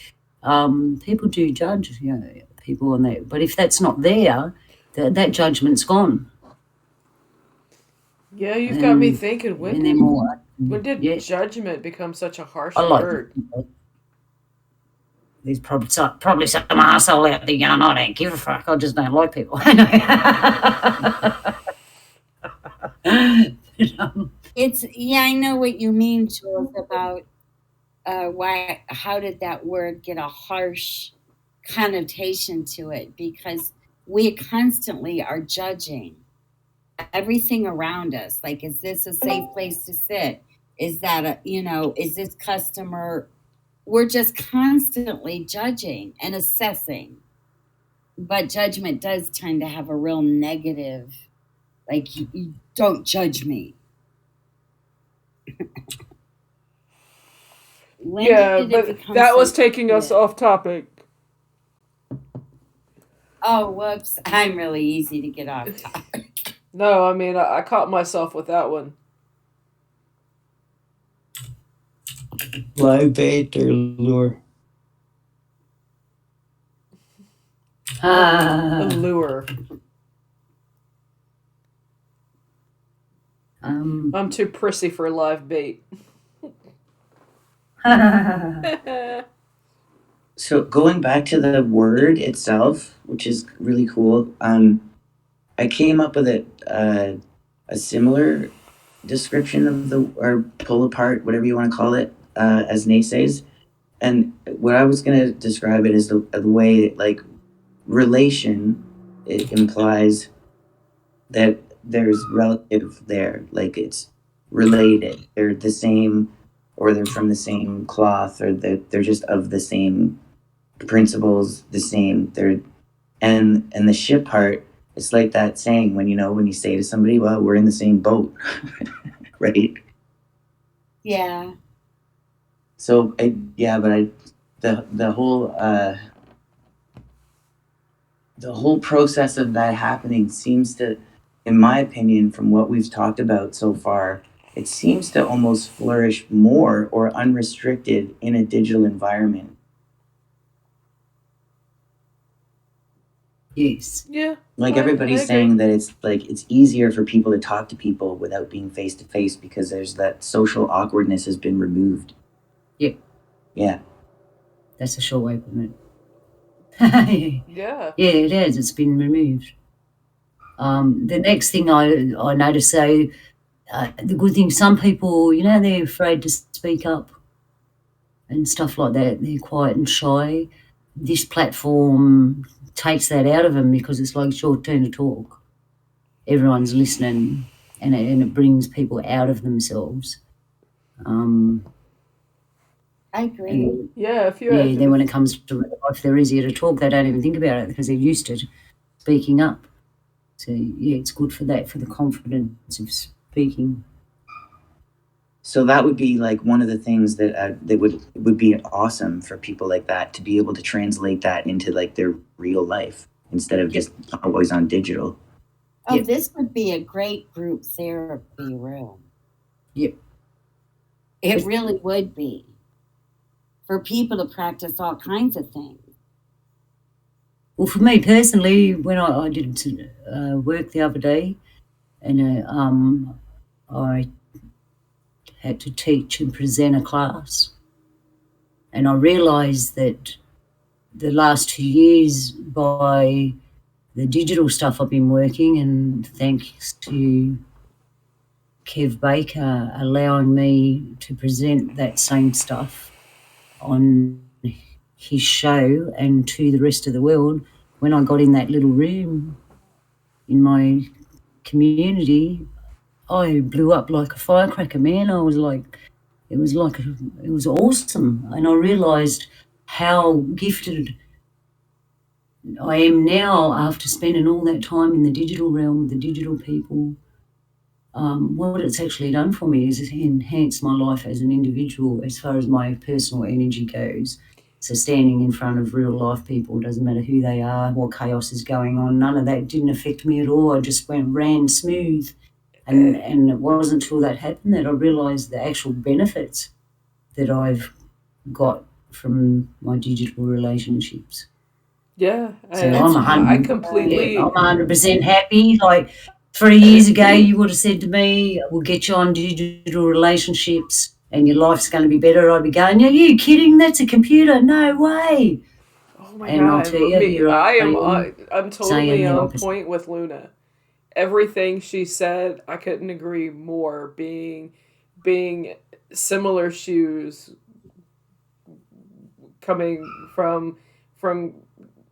people do judge, people on that. But if that's not there, that judgment's gone. Yeah, you've got me And- thinking. and they're more. When did Yeah. judgment become such a harsh I like word? There's probably some asshole out there going, I don't give a fuck. I just don't like people. Yeah, I know what you mean, Jules, about how did that word get a harsh connotation to it? Because we constantly are judging everything around us. Like, is this a safe place to sit? Is that is this customer? We're just constantly judging and assessing. But judgment does tend to have a real negative, like, you don't judge me. When Yeah, did it but become that was so- taking us Yeah. off topic. Oh, whoops. I'm really easy to get off topic. No, I mean, I caught myself with that one. Live bait or lure? Allure. Um, I'm too prissy for live bait. So going back to the word itself, which is really cool, I came up with a similar description of or pull apart, whatever you want to call it, as naysays. And what I was going to describe it as the way, like, relation, it implies that there's relative there, like it's related. They're the same, or they're from the same cloth, or they're just of the same principles, the same. And the ship part, it's like that saying when you say to somebody, well, we're in the same boat, right? Yeah. So the whole process of that happening seems to, in my opinion, from what we've talked about so far, it seems to almost flourish more or unrestricted in a digital environment. yes. Yeah. Like I everybody's agree. saying that it's easier for people to talk to people without being face to face because there's that social awkwardness has been removed. Yep. Yeah. That's a short way of putting it. Yeah. Yeah, it has. It's been removed. The next thing I noticed, the good thing, some people, they're afraid to speak up and stuff like that. They're quiet and shy. This platform takes that out of them because it's like short turn to talk. Everyone's listening, and it brings people out of themselves. I agree. And Yeah, if you yeah, have then when it comes to life, they're easier to talk. They don't even think about it because they're used to speaking up. So yeah, it's good for that, for the confidence of speaking. So that would be like one of the things that would be awesome for people like that to be able to translate that into like their real life instead of just always on digital. Oh, Yep. this would be a great group therapy room. Yep. It really would be. For people to practice all kinds of things. Well, for me personally, when I did work the other day, and I had to teach and present a class, and I realised that the last 2 years, by the digital stuff I've been working, and thanks to Kev Baker allowing me to present that same stuff on his show and to the rest of the world, when I got in that little room in my community, I blew up like a firecracker, man. I was like, it was awesome. And I realised how gifted I am now after spending all that time in the digital realm with the digital people. What it's actually done for me is enhanced my life as an individual as far as my personal energy goes. So standing in front of real life people, doesn't matter who they are, what chaos is going on, none of that didn't affect me at all. I just ran smooth. And it wasn't until that happened that I realised the actual benefits that I've got from my digital relationships. Yeah, So I completely. I'm 100% happy. Like 3 years ago, you would have said to me, "We'll get you on digital relationships, and your life's going to be better." I'd be going, "Are you kidding? That's a computer. No way." Oh my And God! I'll tell you, here I'm totally saying the on opposite. point with Luna. Everything she said, I couldn't agree more. Being similar shoes, coming from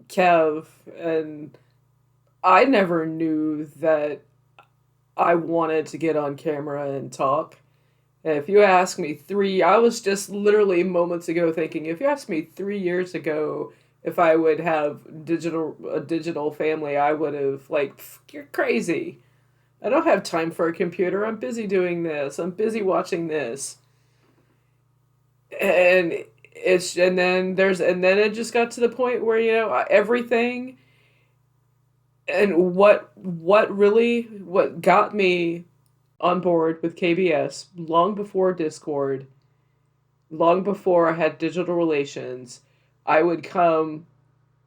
Kev, and I never knew that I wanted to get on camera and talk. If you ask me I was just literally moments ago thinking, if you asked me 3 years ago if I would have a digital family, I would have like, you're crazy. I don't have time for a computer. I'm busy doing this. I'm busy watching this. And then it just got to the point where, everything, and what got me on board with KBS long before Discord, long before I had digital relations, I would come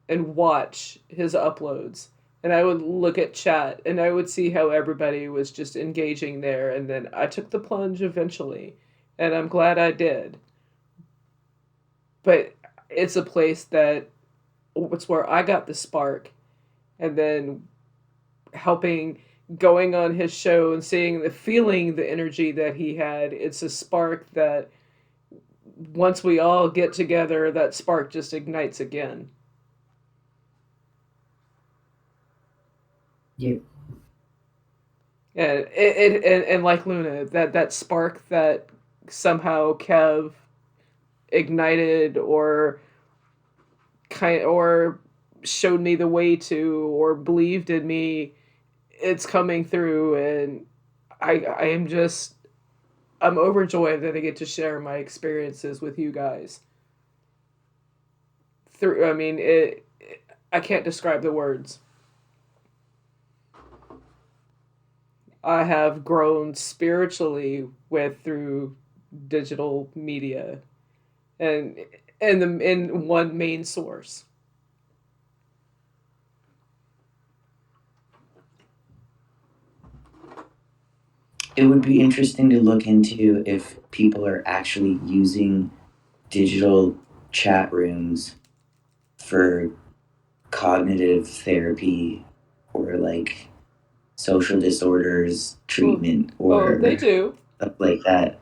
and watch his uploads, and I would look at chat, and I would see how everybody was just engaging there, and then I took the plunge eventually, and I'm glad I did. But it's a place it's where I got the spark, and then going on his show and feeling the energy that he had. It's a spark that once we all get together, that spark just ignites again. Yeah. And like Luna, that spark that somehow Kev ignited or showed me the way to, or believed in me, it's coming through, and I'm overjoyed that I get to share my experiences with you guys. I can't describe the words. I have grown spiritually through digital media, and in one main source. It would be interesting to look into if people are actually using digital chat rooms for cognitive therapy or like social disorders treatment or they do. stuff like that.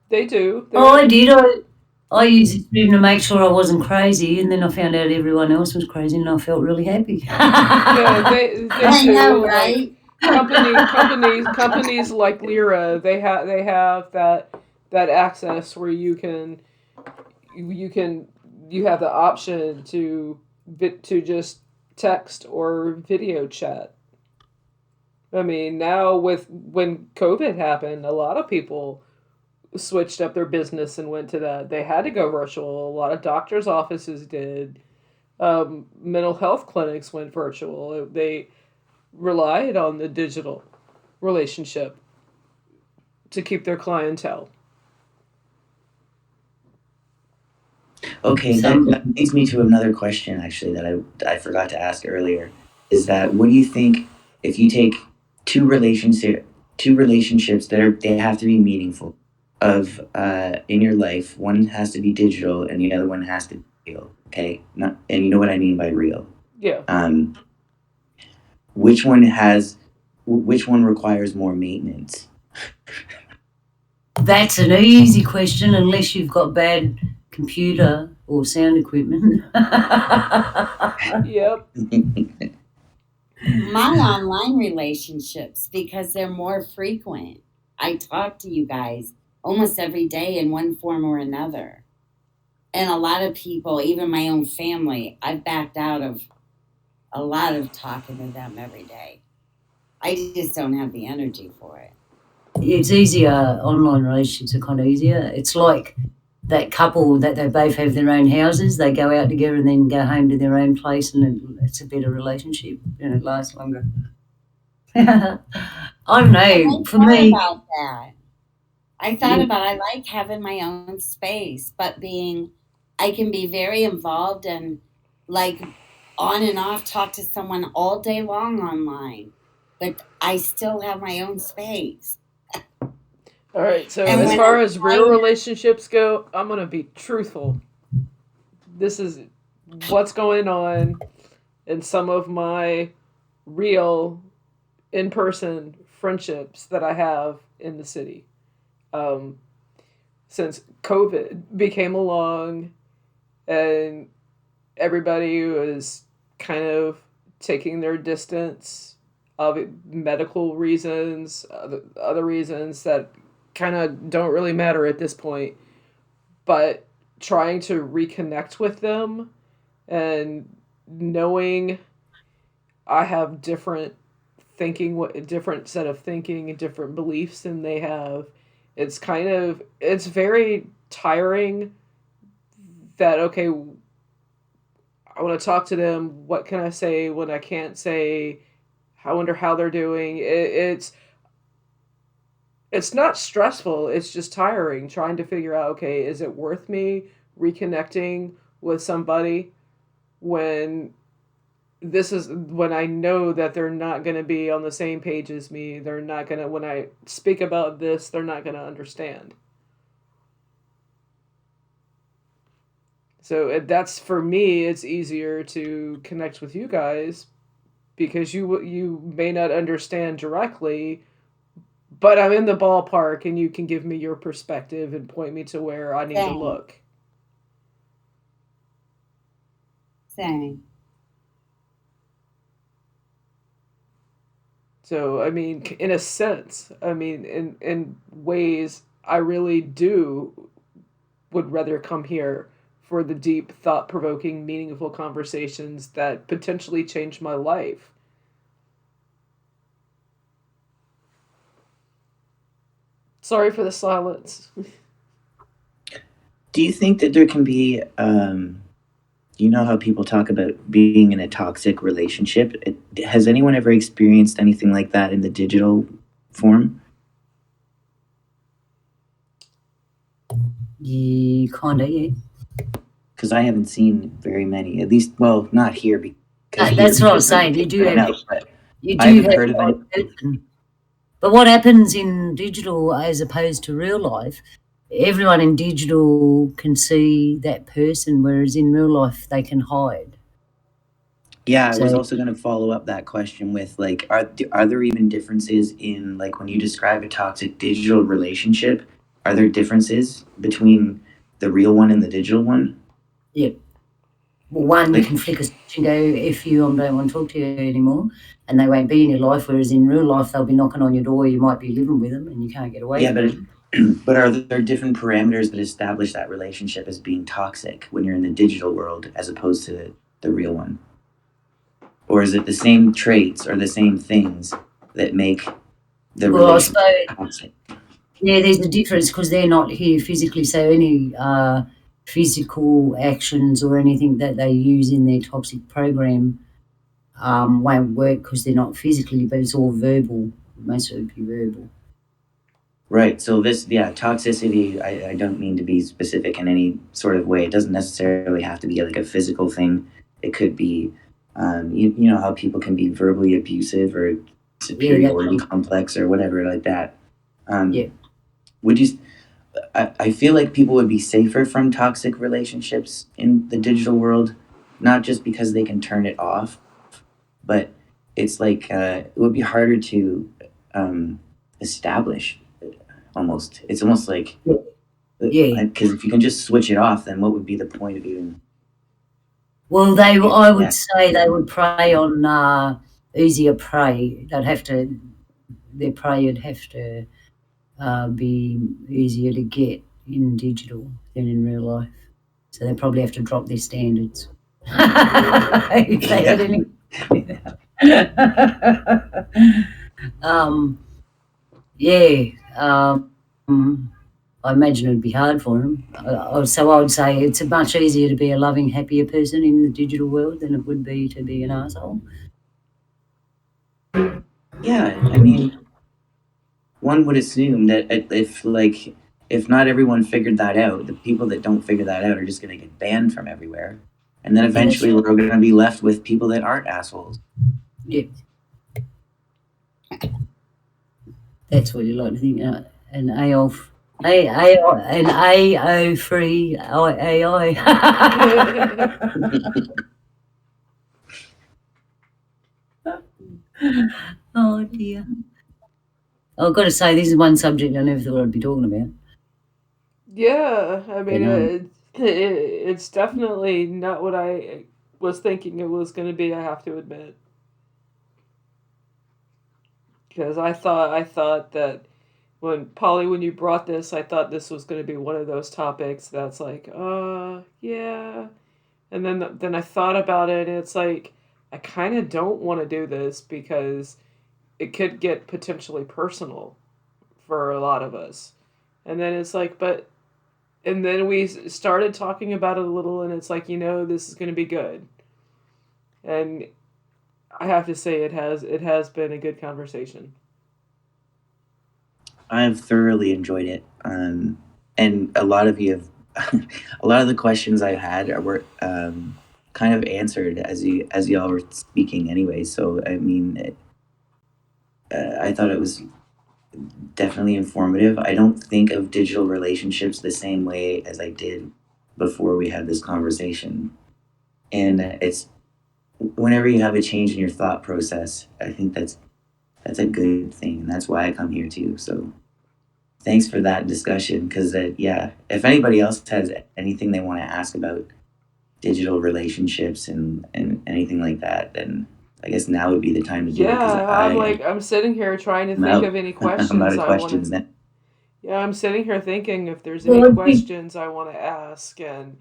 They do. I did. I used it even to make sure I wasn't crazy, and then I found out everyone else was crazy, and I felt really happy. Yeah, they I know, do, like, right? companies like Lyra, they have that access where you have the option to just text or video chat. I mean, now with when COVID happened, a lot of people switched up their business and went to that. They had to go virtual. A lot of doctors' offices did. Mental health clinics went virtual. They relied on the digital relationship to keep their clientele. Okay, So that leads me to another question actually that I forgot to ask earlier. Is that what do you think if you take two relationships that they have to be meaningful of in your life, one has to be digital and the other one has to be real. Okay, not and you know what I mean by real. Yeah. Um, which one requires more maintenance? that's an easy question, unless you've got bad computer or sound equipment. Yep. My online relationships, because they're more frequent. I talk to you guys almost every day in one form or another. And a lot of people, even my own family, I've backed out of a lot of talking to them every day. I just don't have the energy for it. It's easier. Online relationships are kind of easier. It's like that couple that they both have their own houses. They go out together and then go home to their own place, and it's a better relationship and it lasts longer. I don't I know. For thought me, about that. I thought yeah, about I like having my own space, but I can be very involved and like on and off talk to someone all day long online, but I still have my own space. All right. So And as when far I'm as real trying relationships go, I'm gonna be truthful. This is what's going on in some of my real in-person friendships that I have in the city. Um, since COVID became along and everybody was kind of taking their distance of medical reasons, other reasons that kind of don't really matter at this point, but trying to reconnect with them and knowing I have different set of thinking and different beliefs than they have. It's very tiring that okay, I want to talk to them. What can I say when I can't say? I wonder how they're doing. It's not stressful. It's just tiring trying to figure out okay, is it worth me reconnecting with somebody when when I know that they're not going to be on the same page as me. They're not going to when I speak about this, they're not going to understand. So that's for me. It's easier to connect with you guys because you may not understand directly, but I'm in the ballpark and you can give me your perspective and point me to where I need to saying, look. saying, So I mean, in a sense, I mean, in ways, I really do would rather come here for the deep, thought provoking, meaningful conversations that potentially change my life. Sorry for the silence. Do you think that there can be you know how people talk about being in a toxic relationship? Has anyone ever experienced anything like that in the digital form? yeah, kind of, yeah. Because I haven't seen very many. At least, well, not here because That's what I was I'm saying. You do right have now. But you I do haven't have heard of the any. odd person. But what happens in digital as opposed to real life? Everyone in digital can see that person, whereas in real life they can hide. Yeah, I was So also going to follow up that question with like, are there even differences in like when you describe a toxic digital relationship? Are there differences between the real one and the digital one? Well, one, you Like, can flick a switch and go, F you, I don't want to talk to you anymore, and they won't be in your life, whereas in real life, they'll be knocking on your door, you might be living with them, and you can't get away yeah, from but them. but are there different parameters that establish that relationship as being toxic when you're in the digital world as opposed to the real one? Or is it the same traits or the same things that make the Well, I relationship suppose, toxic? yeah, there's a difference because they're not here physically, so any physical actions or anything that they use in their toxic program won't work because they're not physically, but it's all verbal. Most of it be verbal. Right. So this, yeah, toxicity, I don't mean to be specific in any sort of way. It doesn't necessarily have to be like a physical thing. It could be, you know, how people can be verbally abusive or superiority complex or whatever like that. Yeah. Would you, I feel like people would be safer from toxic relationships in the digital world, not just because they can turn it off, but it's like it would be harder to establish. Almost, it's almost like, Yeah. because if you can just switch it off, then what would be the point of even? Well, I Yeah. would say they would prey on easier prey. They'd have to, their prey would have to be easier to get in digital than in real life. So they probably have to drop their standards. If they had any. Yeah. I imagine it'd be hard for them. So I would say it's much easier to be a loving, happier person in the digital world than it would be to be an asshole. Yeah, I mean, one would assume that if not everyone figured that out, the people that don't figure that out are just going to get banned from everywhere, and then eventually we're going to be left with people that aren't assholes. Yeah. That's what you like to think. An AO free AI. Oh dear. I've got to say, this is one subject I never thought I'd be talking about. Yeah, I mean, You know? it's definitely not what I was thinking it was going to be, I have to admit. Because I thought that when Polly, when you brought this, I thought this was going to be one of those topics that's like, yeah. And then I thought about it, and it's like, I kind of don't want to do this because it could get potentially personal for a lot of us. And then it's like, and then we started talking about it a little, and it's like, this is going to be good. And I have to say, it has been a good conversation. I've thoroughly enjoyed it, and a lot of you have, a lot of the questions I had were kind of answered as y'all were speaking anyway. So I mean, I thought it was definitely informative. I don't think of digital relationships the same way as I did before we had this conversation, and it's whenever you have a change in your thought process, I think that's a good thing, and that's why I come here too. So thanks for that discussion, because yeah, if anybody else has anything they want to ask about digital relationships and anything like that, then I guess now would be the time to do it. Yeah, I'm sitting here trying to think of any questions I'm out of questions now. Yeah, I'm sitting here thinking if there's any questions I want to ask, and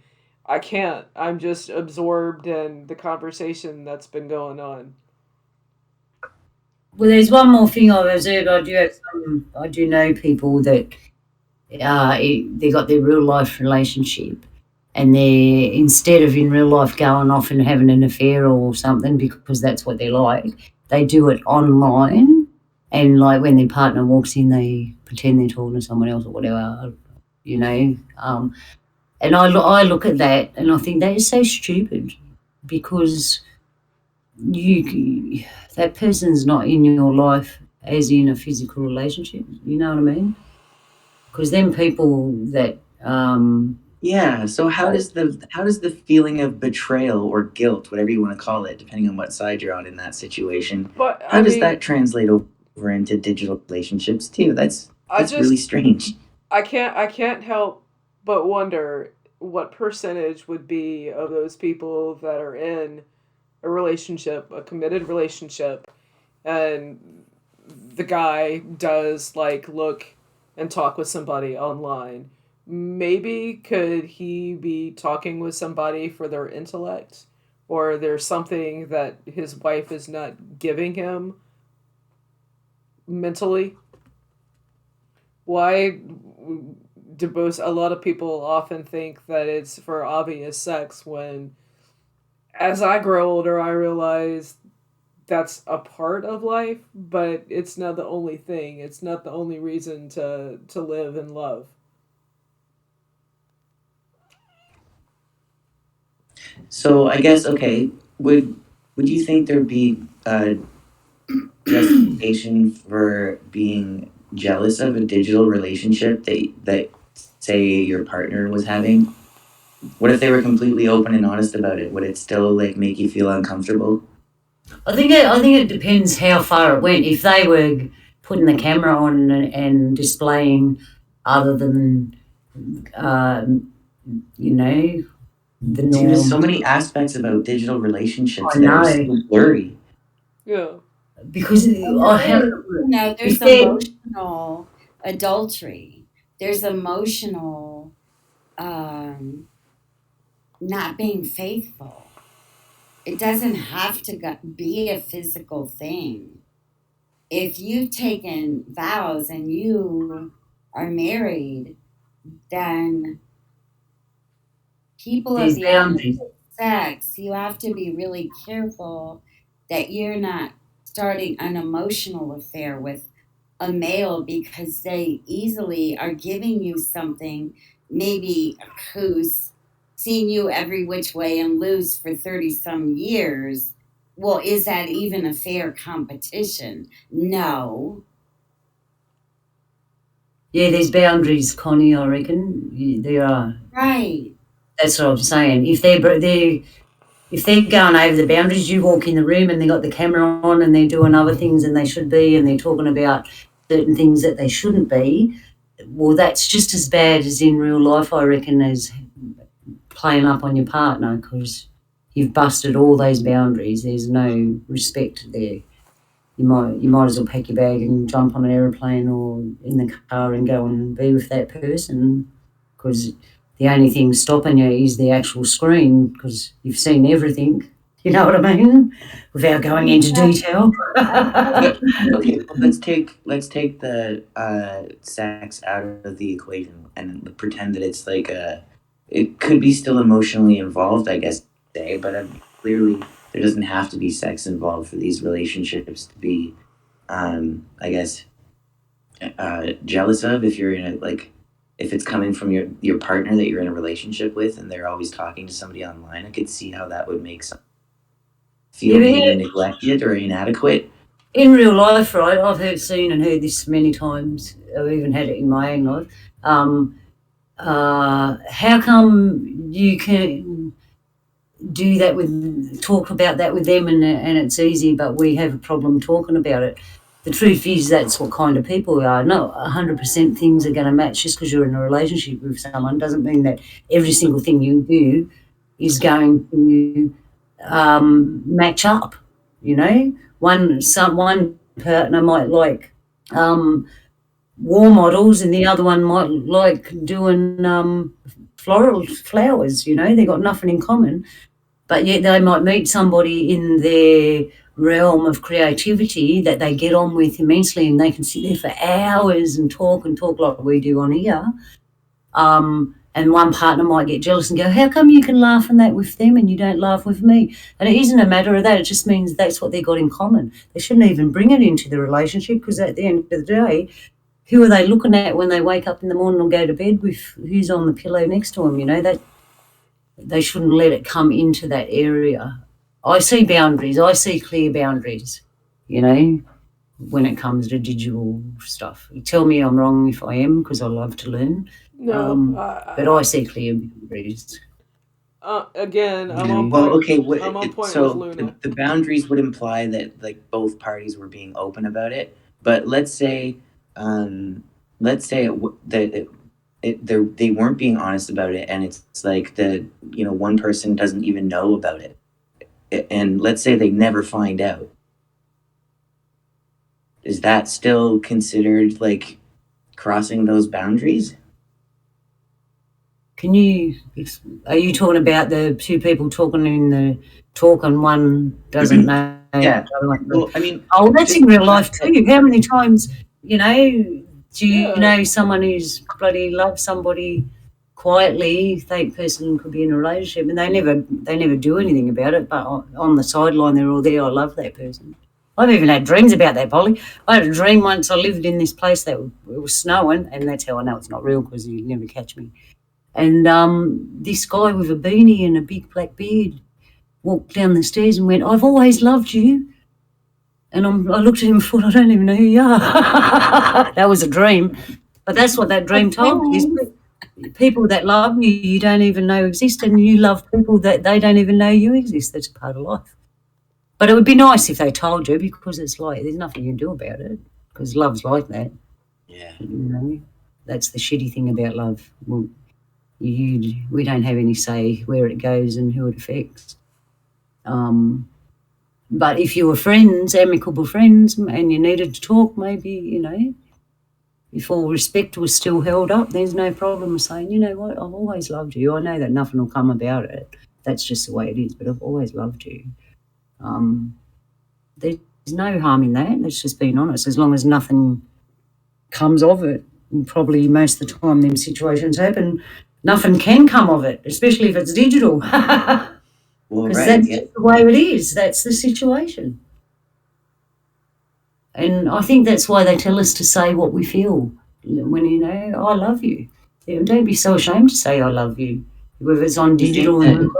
I can't. I'm just absorbed in the conversation that's been going on. Well, there's one more thing I've observed. I do know people that they got their real life relationship, and they're, instead of in real life going off and having an affair or something because that's what they're like, they do it online, and like when their partner walks in, they pretend they're talking to someone else or whatever, and I look at that and I think that is so stupid, because that person's not in your life as in a physical relationship. You know what I mean? Because then people that yeah. So how does the feeling of betrayal or guilt, whatever you want to call it, depending on what side you're on in that situation, how does that translate over into digital relationships too? That's really strange. I can't help but wonder what percentage would be of those people that are in a relationship, a committed relationship, and the guy does like look and talk with somebody online. Maybe could he be talking with somebody for their intellect, or there's something that his wife is not giving him mentally? Why do both a lot of people often think that it's for obvious sex when as I grow older I realize that's a part of life, but it's not the only thing. It's not the only reason to live and love. So I guess okay, would you think there'd be a justification for being jealous of a digital relationship that say your partner was having? What if they were completely open and honest about it? Would it still like make you feel uncomfortable? I think it depends how far it went. If they were putting the camera on and displaying other than you know the See, there's so norm. many aspects about digital relationships I that are know so blurry. Yeah. because And I there have is, there's if they emotional adultery. There's emotional not being faithful. It doesn't have to be a physical thing. If you've taken vows and you are married, then people of there's the boundaries. opposite sex, you have to be really careful that you're not starting an emotional affair with a male because they easily are giving you something, maybe who's seen you every which way and loose for 30 some years. Well, is that even a fair competition? No. Yeah, there's boundaries, Connie. I reckon there are. Right. That's what I'm saying. If they're going over the boundaries, you walk in the room and they got the camera on and they're doing other things than they should be, and they're talking about certain things that they shouldn't be. Well, that's just as bad as in real life, I reckon, as playing up on your partner because you've busted all those boundaries. There's no respect there. You might as well pack your bag and jump on an aeroplane or in the car and go and be with that person because the only thing stopping you is the actual screen because you've seen everything. You know what I mean? Without going into detail. Okay, well, let's take the sex out of the equation and pretend that it's like it could be still emotionally involved, I guess, say, but clearly there doesn't have to be sex involved for these relationships to be, I guess, jealous of. If you're in a like, if it's coming from your partner that you're in a relationship with, and they're always talking to somebody online, I could see how that would make some feel maybe Yeah, neglected or inadequate. in real life, right? Seen and heard this many times. I've even had it in my own life. How come you can talk about that with them and it's easy, but we have a problem talking about it? The truth is that's what kind of people we are. Not 100% things are going to match just because you're in a relationship with someone doesn't mean that every single thing you do is going to match up. You know, one partner might like war models, and the other one might like doing floral flowers. You know, they got nothing in common, but yet they might meet somebody in their realm of creativity that they get on with immensely, and they can sit there for hours and talk like we do on here. And one partner might get jealous and go, how come you can laugh on that with them and you don't laugh with me? And it isn't a matter of that. It just means that's what they got in common. They shouldn't even bring it into the relationship because at the end of the day, who are they looking at when they wake up in the morning or go to bed with? Who's on the pillow next to them? You know, that they shouldn't let it come into that area. I see boundaries. I see clear boundaries, you know, when it comes to digital stuff. You tell me I'm wrong if I am because I love to learn. No. But I see clear boundaries. Again, You I'm know. on Well, point. okay. I'm on point with So Luna. the boundaries would imply that like both parties were being open about it. But let's say that they weren't being honest about it, and it's like one person doesn't even know about it, and let's say they never find out. Is that still considered like crossing those boundaries? Are you talking about the two people talking in the talk and one doesn't know? Yeah. The other one? Well, I mean, Oh, that's in real life too. How many times, do you Yeah. know someone who's bloody loves somebody quietly? That person could be in a relationship and they never do anything about it, but on the sideline they're all there. I love that person. I've even had dreams about that, Polly. I had a dream once I lived in this place that it was snowing, and that's how I know it's not real because you'd never catch me. And this guy with a beanie and a big black beard walked down the stairs and went, "I've always loved you." And I looked at him and thought, I don't even know who you are. That was a dream. But that's what that dream told me, is people that love you don't even know exist, and you love people that they don't even know you exist. That's part of life. But it would be nice if they told you, because it's like there's nothing you can do about it, because love's like that. Yeah. That's the shitty thing about love. Well, we don't have any say where it goes and who it affects. But if you were friends, amicable friends, and you needed to talk, maybe, if all respect was still held up, there's no problem with saying, you know what, I've always loved you. I know that nothing will come about it. That's just the way it is, but I've always loved you. There's no harm in that. Let's just being honest. As long as nothing comes of it, and probably most of the time them situations happen, nothing can come of it, especially if it's digital. Well, Because right. that's Yeah. the way it is. That's the situation. And I think that's why they tell us to say what we feel when, I love you. Don't be so ashamed to say I love you, whether it's on digital and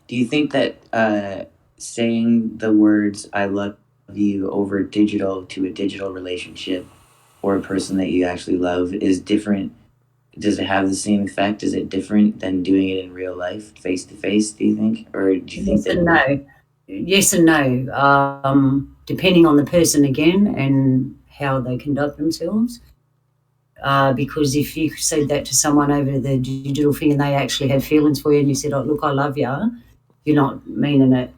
Do you think that saying the words "I love you" over digital to a digital relationship or a person that you actually love is different? Does it have the same effect? Is it different than doing it in real life, face to face? Do you think, or do you think yes and no. Yes and no. Depending on the person again and how they conduct themselves. Because if you said that to someone over the digital thing and they actually had feelings for you and you said, "Oh, look, I love you," you're not meaning it.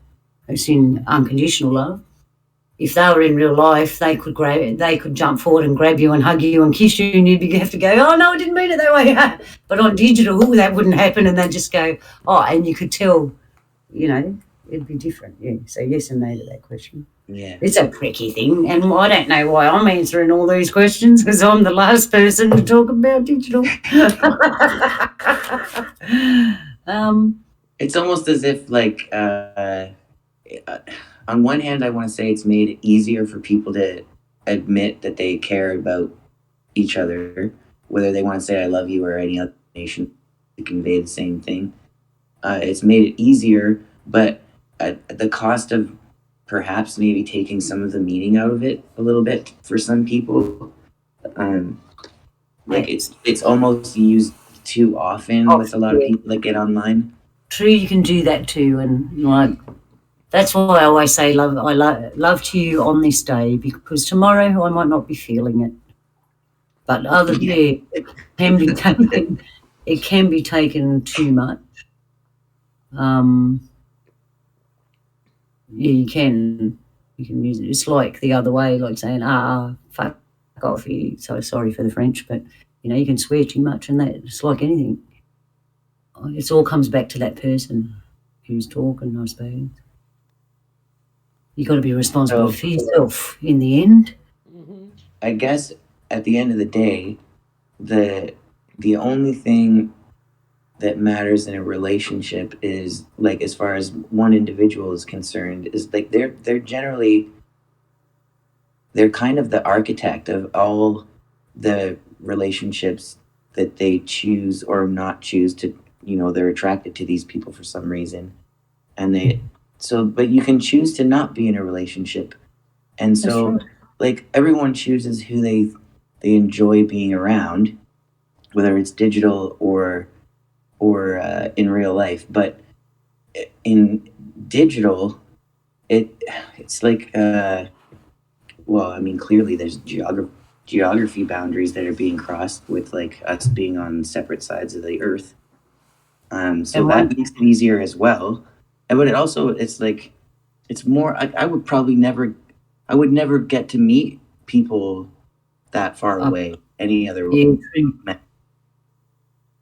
It's in unconditional love. If they were in real life, they could jump forward and grab you and hug you and kiss you, and you'd have to go, "Oh no, I didn't mean it that way." But on digital, that wouldn't happen, and they'd just go, "Oh," and you could tell, it'd be different. Yeah. So yes and no to that question. Yeah. It's a tricky thing, and I don't know why I'm answering all these questions, because I'm the last person to talk about digital. It's almost as if, like, on one hand, I want to say it's made it easier for people to admit that they care about each other, whether they want to say "I love you" or any other nation to convey the same thing. It's made it easier, but at the cost of perhaps maybe taking some of the meaning out of it a little bit for some people. Like it's almost used too often with a lot of people that get online. True, you can do that too, and that's why I always say I love to you on this day, because tomorrow I might not be feeling it. But it can be taken. It can be taken too much. You can use it. It's like the other way, like saying, fuck off you. So sorry for the French, but you can swear too much, and that it's like anything. It all comes back to that person who's talking, I suppose. You got to be responsible for yourself in the end. I guess at the end of the day, the only thing that matters in a relationship is, like, as far as one individual is concerned, is like they're kind of the architect of all the relationships that they choose or not choose to. They're attracted to these people for some reason, and but you can choose to not be in a relationship, and so like everyone chooses who they enjoy being around, whether it's digital or in real life. But in digital, it's like well, I mean, clearly there's geography boundaries that are being crossed with like us being on separate sides of the earth. So And that one, makes it easier as well. But it also, it's like, it's more, I would probably never, I would never get to meet people that far uh, away any other way. yeah, true.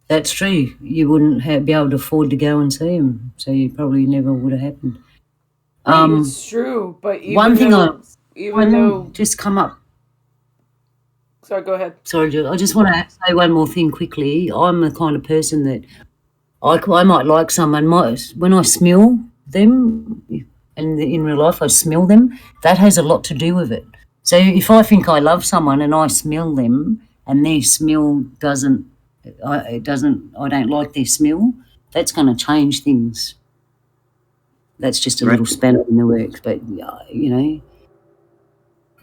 That's true. You wouldn't be able to afford to go and see them, so you probably never would have happened. It's true, but One thing I even though, just come up. sorry, go ahead. Sorry, Jill, I just want to say one more thing quickly. I'm the kind of person that I might like someone. When I smell them, and in real life I smell them, that has a lot to do with it. So if I think I love someone and I smell them, and their smell I don't like their smell, that's going to change things. That's just a Right. little spanner in the works, but you know,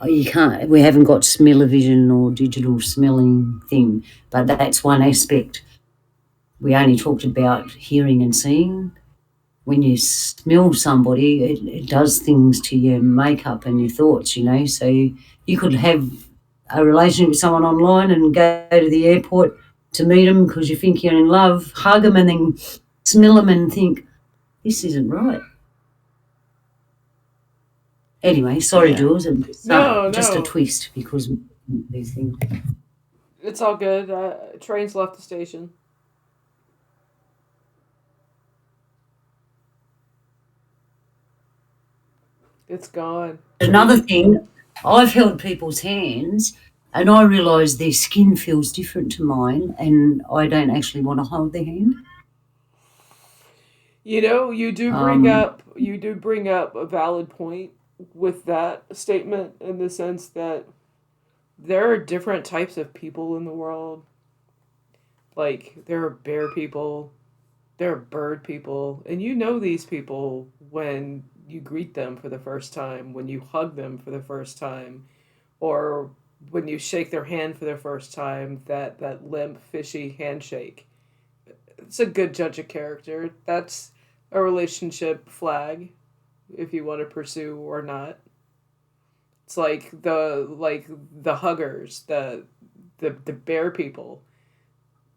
you can't. We haven't got smell-o-vision or digital smelling thing, but that's one aspect. We only talked about hearing and seeing. When you smell somebody, it does things to your makeup and your thoughts, you know. So you could have a relationship with someone online and go to the airport to meet them because you think you're in love, hug them and then smell them and think, this isn't right. Anyway, sorry, Yeah. Jules. No, Just a no. twist because these things. It's all good. Train's left the station. It's gone. Another thing, I've held people's hands and I realise their skin feels different to mine and I don't actually want to hold their hand. You know, you do bring up a valid point with that statement in the sense that there are different types of people in the world. Like there are bear people, there are bird people, and you know these people when you greet them for the first time, when you hug them for the first time, or when you shake their hand for the first time, that limp, fishy handshake. It's a good judge of character. That's a relationship flag if you want to pursue or not. It's like the huggers, the bear people.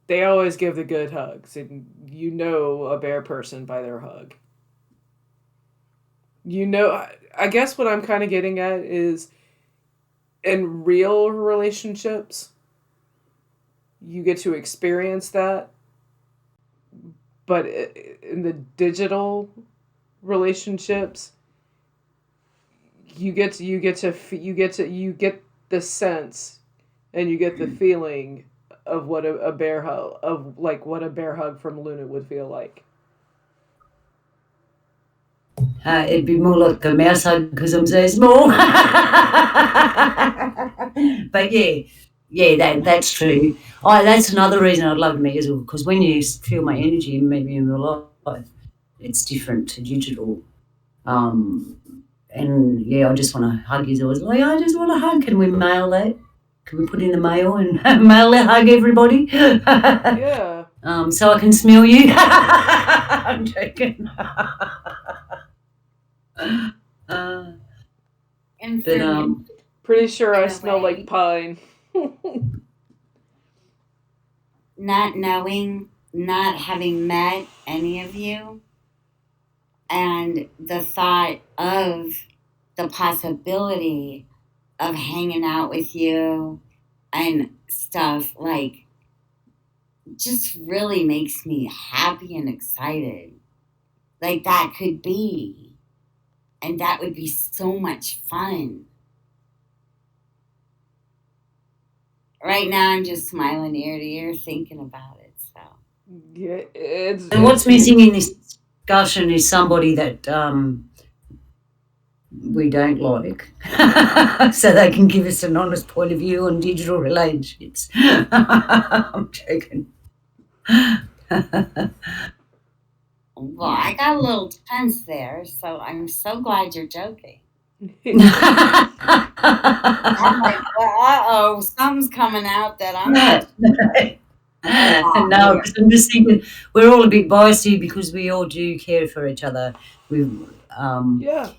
They always give the good hugs, and you know a bear person by their hug. You know, I guess what I'm kind of getting at is in real relationships, you get to experience that, but in the digital relationships, you get the sense and you get the feeling of what a bear hug of like what a bear hug from Luna would feel like. It'd be more like a mouse hug because I'm so small. But that's true. That's another reason I'd love to meet you because when you feel my energy and maybe in real life, it's different to digital. And I just want to hug you. I was like, I just want to hug. Can we mail that? Can we put in the mail and mail that hug everybody? Yeah. So I can smell you. I'm joking. And But for me, Pretty sure in I a smell way, like pine. not knowing, not having met any of you, and the thought of the possibility of hanging out with you and stuff like just really makes me happy and excited. Like that could be, and that would be so much fun. Right now, I'm just smiling ear to ear thinking about it. So Yeah, it's and what's missing in this discussion is somebody that we don't like, so they can give us an honest point of view on digital relationships. I'm joking. well, I got a little tense there, so I'm so glad you're joking. I'm like, well, something's coming out that I'm not. No, because I'm just thinking we're all a bit biased here because we all do care for each other. We've yeah.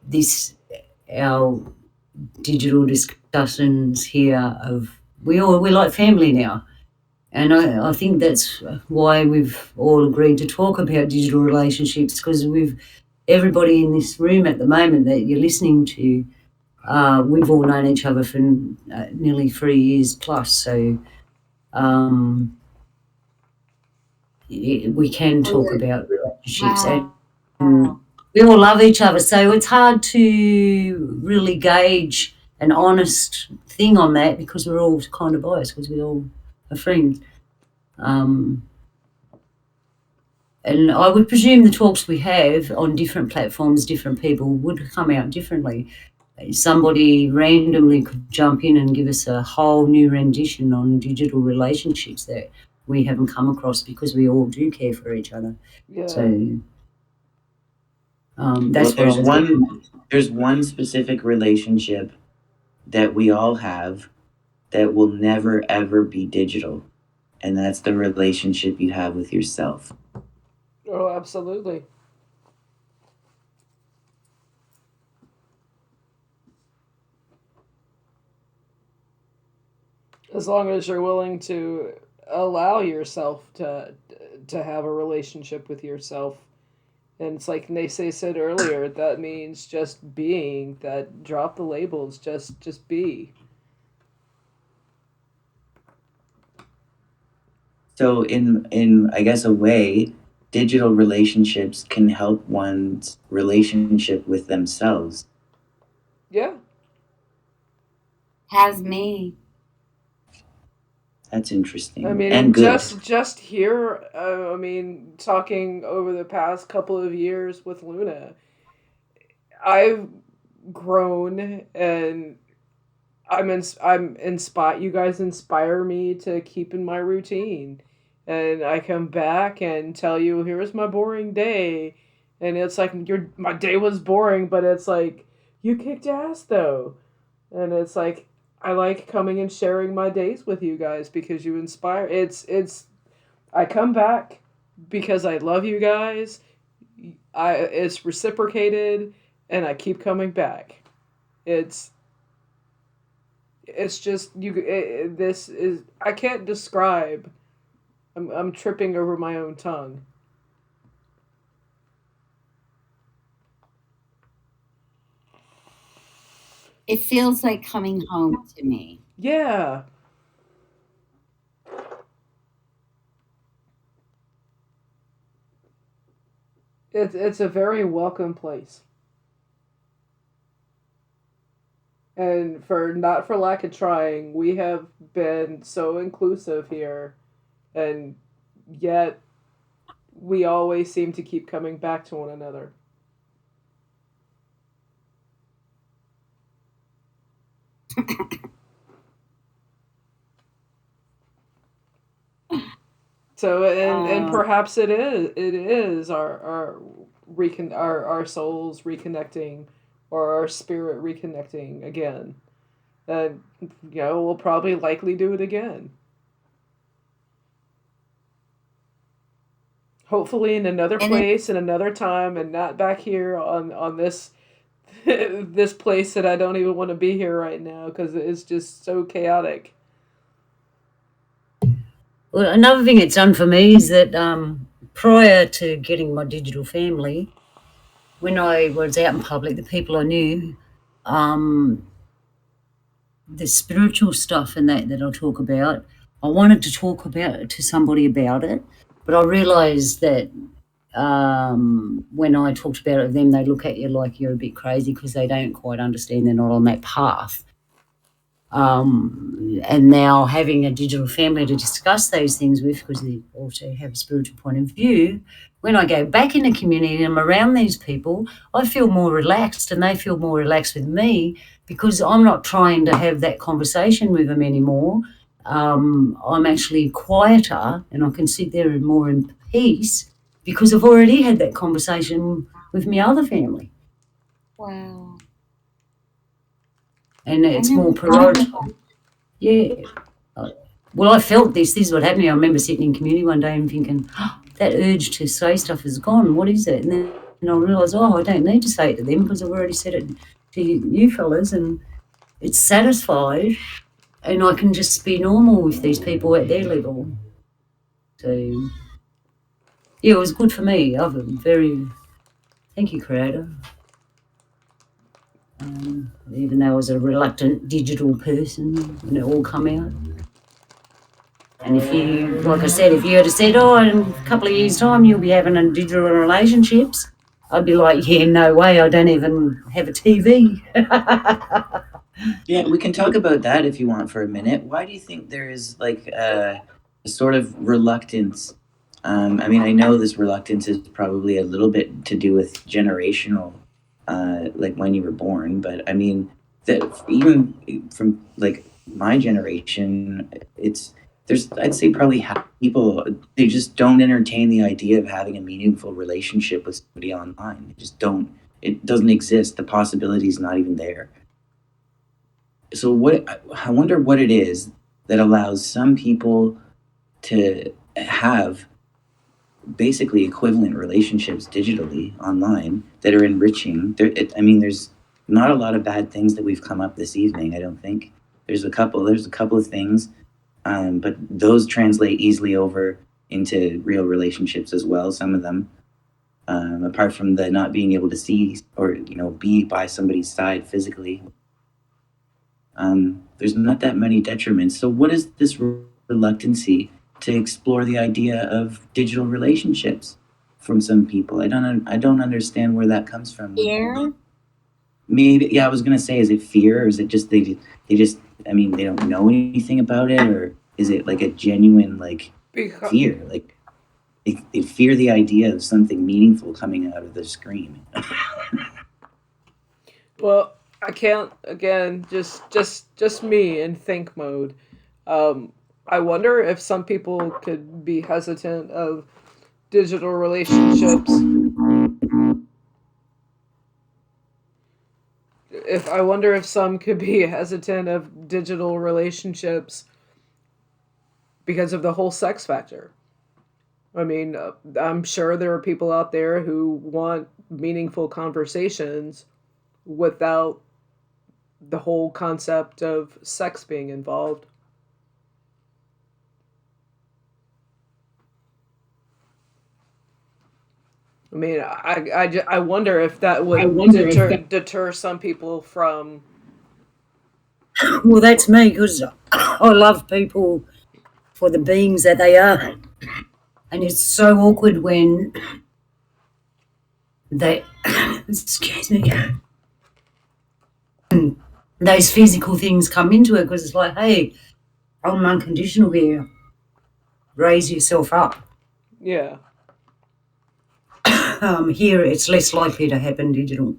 this our digital discussions here of we're like family now. And I think that's why we've all agreed to talk about digital relationships, because everybody in this room at the moment that you're listening to, we've all known each other for nearly 3 years plus. So we can talk about relationships, and we all love each other. So it's hard to really gauge an honest thing on that, because we're all kind of biased, because we all are friends. And I would presume the talks we have on different platforms, different people, would come out differently. Somebody randomly could jump in and give us a whole new rendition on digital relationships that we haven't come across, because we all do care for each other. Yeah. So that's there's one specific relationship that we all have that will never ever be digital, and that's the relationship you have with yourself. Oh, absolutely. As long as you're willing to allow yourself to have a relationship with yourself. And it's like Nase said earlier, that means just being, that drop the labels, just be. So in I guess a way, digital relationships can help one's relationship with themselves. Yeah. Has me. That's interesting. I mean, and good. just here, I mean, talking over the past couple of years with Luna, I've grown, and I'm inspired. You guys inspire me to keep in my routine, and I come back and tell you, here's my boring day, and it's like my day was boring, but it's like you kicked ass though, and it's like I like coming and sharing my days with you guys because you inspire. I come back because I love you guys. It's reciprocated, and I keep coming back. It's just this is, I can't describe. I'm tripping over my own tongue. It feels like coming home to me. Yeah. It's a very welcome place. And not for lack of trying, we have been so inclusive here, and yet we always seem to keep coming back to one another. So and perhaps it is our souls reconnecting, or our spirit reconnecting again. And we'll probably likely do it again. Hopefully in another place, in another time, and not back here on this this place that I don't even want to be here right now, because it's just so chaotic. Well, another thing it's done for me is that prior to getting my digital family, when I was out in public, the people I knew, the spiritual stuff and that I'll talk about, I wanted to talk about it to somebody about it, but I realised that when I talked about it with them, they look at you like you're a bit crazy, because they don't quite understand, they're not on that path. And now having a digital family to discuss those things with, because they also have a spiritual point of view, when I go back in the community and I'm around these people, I feel more relaxed, and they feel more relaxed with me, because I'm not trying to have that conversation with them anymore. I'm actually quieter, and I can sit there more in peace, because I've already had that conversation with my other family. Wow. And it's more prioritized. Yeah. Well, I felt this is what happened. I remember sitting in community one day and thinking, that urge to say stuff is gone. What is it? And then I realised, I don't need to say it to them, because I've already said it to you fellas. And it's satisfied, and I can just be normal with these people at their level. So yeah, it was good for me. Thank you, Creator. Even though I was a reluctant digital person, and it all come out. And if you, like I said, if you had said, oh, in a couple of years' time you'll be having a digital relationships, I'd be like, yeah, no way, I don't even have a TV. Yeah, we can talk about that if you want for a minute. Why do you think there is like a sort of reluctance? I mean, I know this reluctance is probably a little bit to do with generational, like when you were born. But I mean, that even from like my generation, I'd say probably half people, they just don't entertain the idea of having a meaningful relationship with somebody online. They just don't. It doesn't exist. The possibility is not even there. So I wonder what it is that allows some people to have basically equivalent relationships digitally online that are enriching. I mean, there's not a lot of bad things that we've come up this evening. I don't think there's a couple. There's a couple of things, but those translate easily over into real relationships as well. Some of them, apart from the not being able to see or be by somebody's side physically. There's not that many detriments. So what is this reluctancy to explore the idea of digital relationships from some people? I don't understand where that comes from. Fear? Maybe, yeah, I was gonna say, is it fear, or is it just they just, I mean, they don't know anything about it, or is it like a genuine like fear, like they fear the idea of something meaningful coming out of the screen? Well, I can't again. Just me in think mode. I wonder if some people could be hesitant of digital relationships. If I wonder if some could be hesitant of digital relationships because of the whole sex factor. I mean, I'm sure there are people out there who want meaningful conversations without the whole concept of sex being involved. I mean, I wonder if that would deter some people from. Well, that's me, because I love people for the beings that they are. And it's so awkward when they, excuse me, those physical things come into it, because it's like, hey, I'm unconditional here. Raise yourself up. Yeah. Here, it's less likely to happen digital.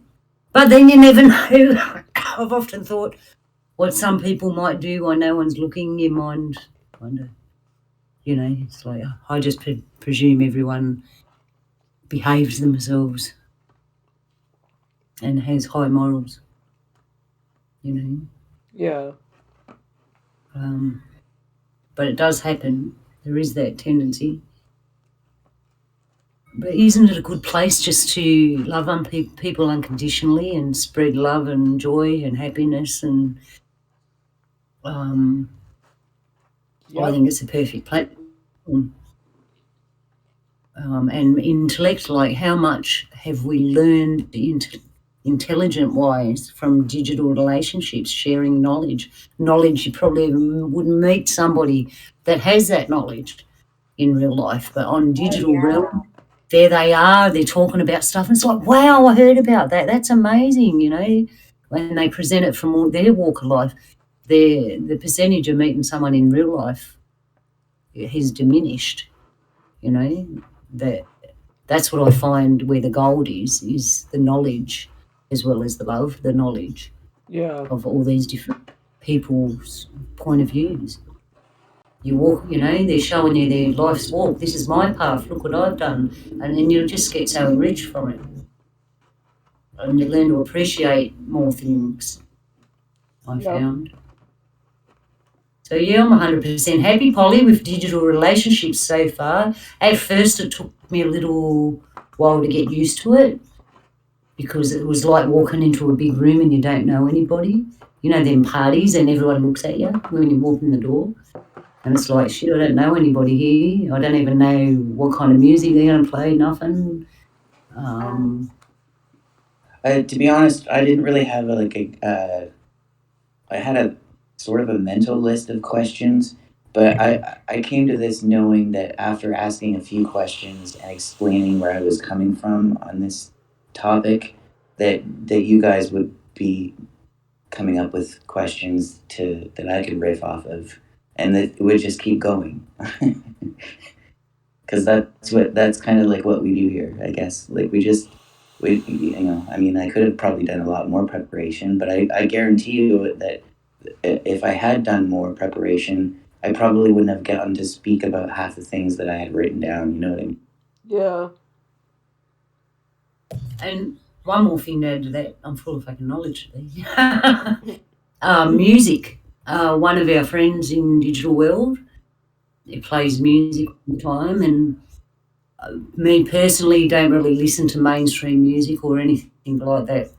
But then you never know. I've often thought what some people might do when no one's looking, your mind kind of, it's like, I just presume everyone behaves themselves and has high morals, Yeah. But it does happen. There is that tendency. But isn't it a good place just to love people unconditionally and spread love and joy and happiness? And I think it's a perfect platform. And intellect, like how much have we learned intelligent-wise from digital relationships, sharing knowledge? Knowledge, you probably wouldn't meet somebody that has that knowledge in real life, but on digital realm, there they are, they're talking about stuff, and it's like, wow, I heard about that. That's amazing, when they present it from all their walk of life. The percentage of meeting someone in real life has diminished, that's what I find where the gold is the knowledge as well as the love, the knowledge of all these different people's point of views. You walk, they're showing you their life's walk. This is my path. Look what I've done. And then you'll just get so enriched from it. And you learn to appreciate more things, I found. So, yeah, I'm 100% happy, Polly, with digital relationships so far. At first, it took me a little while to get used to it because it was like walking into a big room and you don't know anybody. You know, them parties and everyone looks at you when you walk in the door. And it's like, shit, I don't know anybody here. I don't even know what kind of music they're going to play, nothing. To be honest, I didn't really have I had a sort of a mental list of questions, but I came to this knowing that after asking a few questions and explaining where I was coming from on this topic, that you guys would be coming up with questions that I could riff off of, and that it would just keep going. Because that's kind of like what we do here, I guess. Like I mean, I could have probably done a lot more preparation, but I guarantee you that if I had done more preparation, I probably wouldn't have gotten to speak about half the things that I had written down. You know what I mean? Yeah. And one more thing to add to that, I'm full of fucking knowledge today. Music. One of our friends in Digital World, he plays music all the time, and me personally don't really listen to mainstream music or anything like that.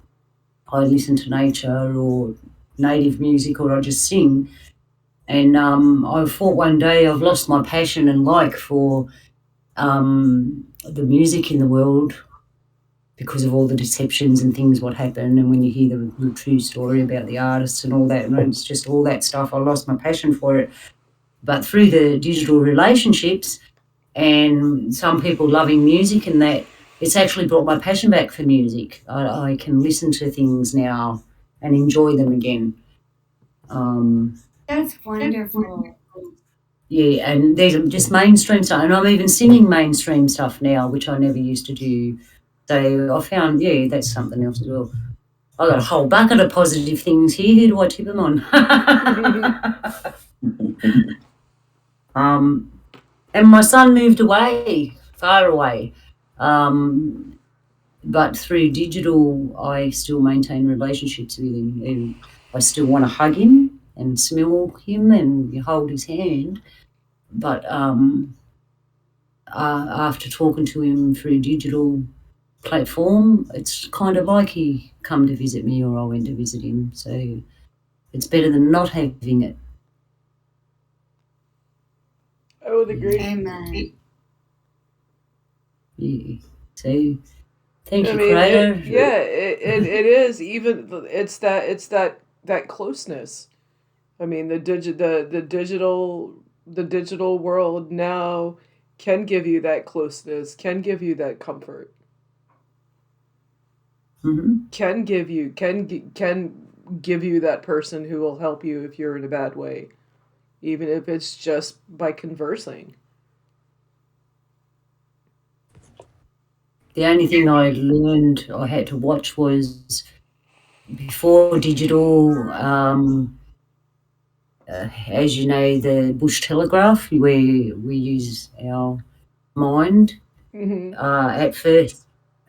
I listen to nature or native music, or I just sing. And I thought one day I've lost my passion and like for the music in the world because of all the deceptions and things what happen, and when you hear the true story about the artists and all that, and it's just all that stuff, I lost my passion for it. But through the digital relationships and some people loving music and that, it's actually brought my passion back for music. I can listen to things now and enjoy them again. That's wonderful. Yeah, and there's just mainstream stuff, and I'm even singing mainstream stuff now, which I never used to do. So I found, yeah, that's something else as well. I got a whole bucket of positive things here. Who do I tip them on? And my son moved away, far away. But through digital, I still maintain relationships with him. And I still want to hug him and smell him and hold his hand. But after talking to him through digital platform, it's kind of like he come to visit me or I went to visit him. So it's better than not having it. I would agree. Amen. Yeah. So thank I you, mean, Creator. it is even it's that closeness. I mean, the digital world now can give you that closeness, can give you that comfort, can give you that person who will help you if you're in a bad way, even if it's just by conversing. The only thing I learned I had to watch was before digital, as you know, the bush telegraph, where we use our mind. At first,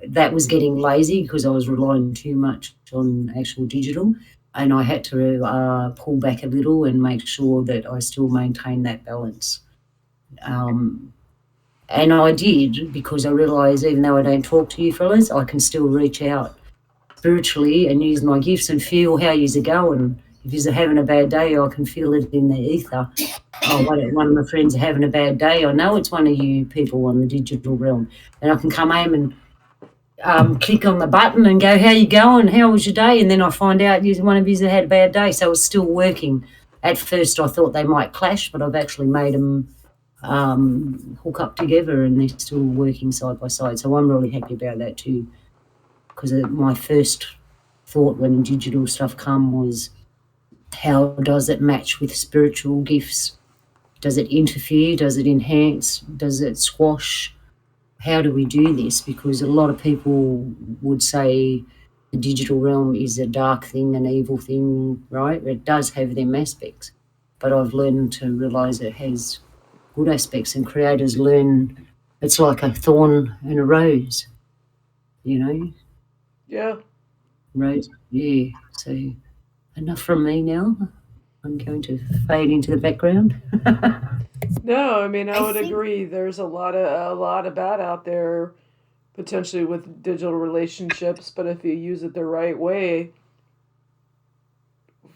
that was getting lazy because I was relying too much on actual digital, and I had to pull back a little and make sure that I still maintain that balance. And I did, because I realised even though I don't talk to you fellas, I can still reach out spiritually and use my gifts and feel how you're going. If you're having a bad day, I can feel it in the ether. Oh, one of my friends are having a bad day, I know it's one of you people on the digital realm. And I can come home and click on the button and go, how you going? How was your day? And then I find out one of you had a bad day. So it's still working. At first I thought they might clash, but I've actually made them hook up together and they're still working side by side. So I'm really happy about that too, because my first thought when digital stuff come was, how does it match with spiritual gifts? Does it interfere? Does it enhance? Does it squash? How do we do this? Because a lot of people would say the digital realm is a dark thing, an evil thing, right? It does have them aspects, but I've learned to realise it has good aspects, and creators learn it's like a thorn and a rose, you know? Yeah. Rose, yeah. So enough from me now. I'm going to fade into the background. No, I mean, I I would think- agree. There's a lot of bad out there, potentially with digital relationships, but if you use it the right way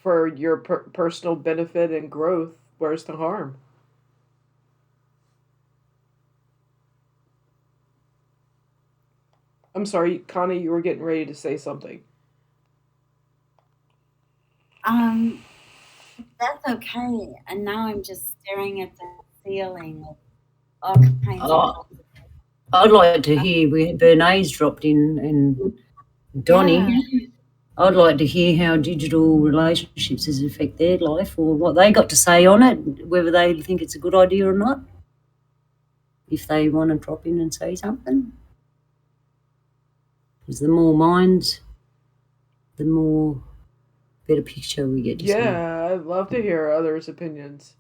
for your personal benefit and growth, where's the harm? I'm sorry, Connie, you were getting ready to say something. That's okay. And now I'm just staring at the ceiling with all kinds of. Oh, I'd like to hear. Bernays dropped in and Donnie. Yeah. I'd like to hear how digital relationships has affect their life or what they got to say on it, whether they think it's a good idea or not. If they want to drop in and say something. Because the more minds, the more better picture we get to see. Yeah, I'd love to hear others' opinions.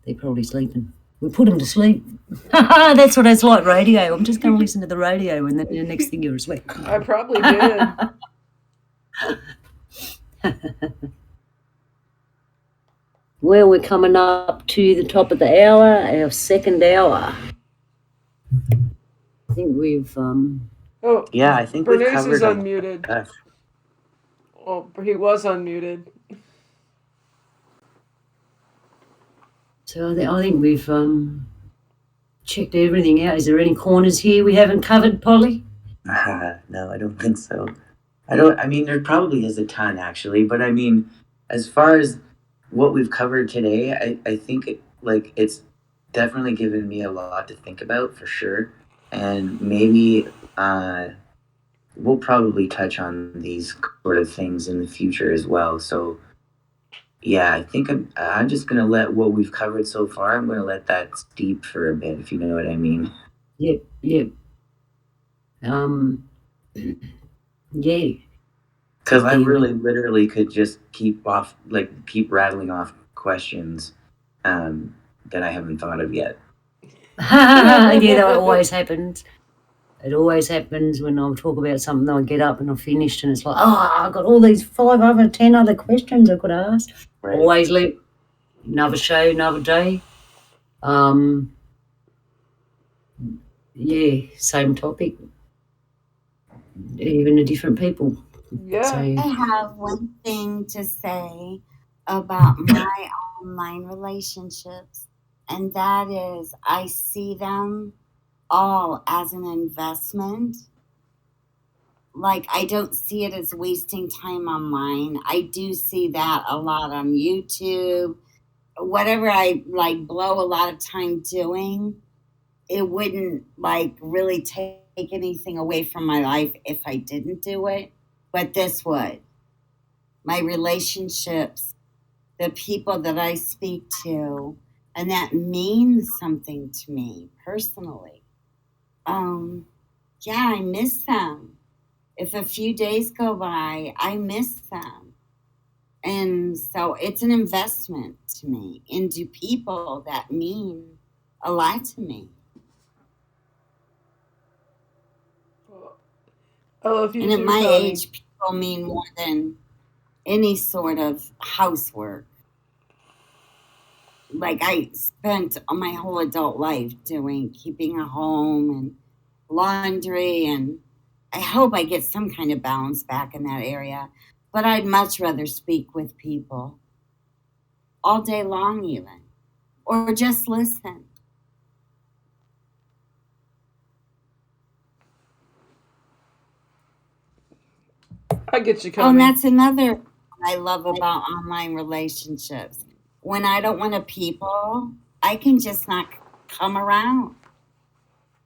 They're probably sleeping. We put them to sleep. That's what it's like, radio. I'm just going to listen to the radio and then the next thing you're asleep. I probably did. Well, we're coming up to the top of the hour, our second hour. I think we've... Oh, Yeah, I think we've Bernays covered is a lot unmuted. of stuff. Oh, he was unmuted. So I think we've checked everything out. Is there any corners here we haven't covered, Polly? No, I don't think so. I mean, there probably is a ton, actually. But I mean, as far as what we've covered today, I think it's definitely given me a lot to think about, for sure. And maybe we'll probably touch on these sort of things in the future as well. So yeah, I think I'm just gonna let what we've covered so far. I'm gonna let that steep for a bit, if you know what I mean. Yep. Yeah. Because I really, literally could just keep rattling off questions that I haven't thought of yet. Yeah, that always happens. It always happens when I talk about something, I get up and I'm finished and it's like, I've got all these 10 other questions I could ask. Right. Always let another show, another day. Yeah, same topic. Even a different people. Yeah. So, I have one thing to say about my online relationships, and that is I see them all as an investment. Like, I don't see it as wasting time online. I do see that a lot on YouTube. Whatever I blow a lot of time doing, it wouldn't really take anything away from my life if I didn't do it. But this would. My relationships, the people that I speak to, and that means something to me personally. Yeah, I miss them. If a few days go by, I miss them. And so it's an investment to me into people that mean a lot to me. I love you And too, at my Connie. age, people mean more than any sort of housework. Like, I spent my whole adult life keeping a home and laundry, and I hope I get some kind of balance back in that area. But I'd much rather speak with people all day long, even, or just listen. I get you, Oh, Connie. and that's another I love about online relationships. When I don't want to people, I can just not come around.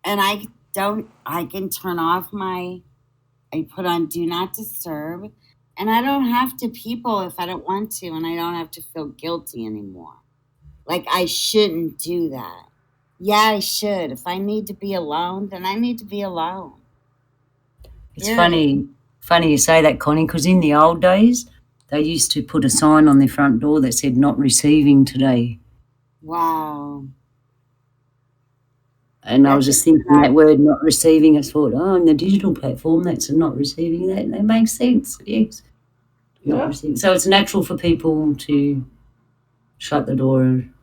And I can turn off I put on do not disturb, and I don't have to people if I don't want to, and I don't have to feel guilty anymore. Like, I shouldn't do that. Yeah, I should. If I need to be alone, then I need to be alone. it's funny you say that, Connie, because in the old days, they used to put a sign on their front door that said not receiving today. Wow. And I was just thinking that word not receiving, I thought, in the digital platform, that's not receiving that. And that makes sense, yes. Not receiving. So it's natural for people to shut the door and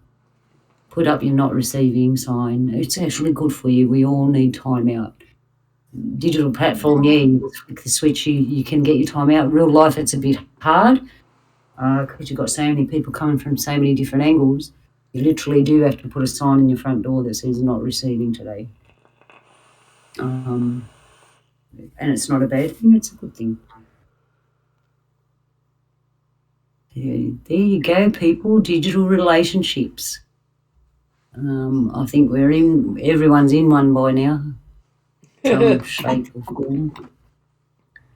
put up your not receiving sign. It's actually good for you. We all need time out. Digital platform, yeah, you flick the switch, you can get your time out. Real life, it's a bit hard because you've got so many people coming from so many different angles. You literally do have to put a sign in your front door that says not receiving today. And it's not a bad thing, it's a good thing. Yeah, there you go, people. Digital relationships. I think everyone's in one by now. Some shape or form.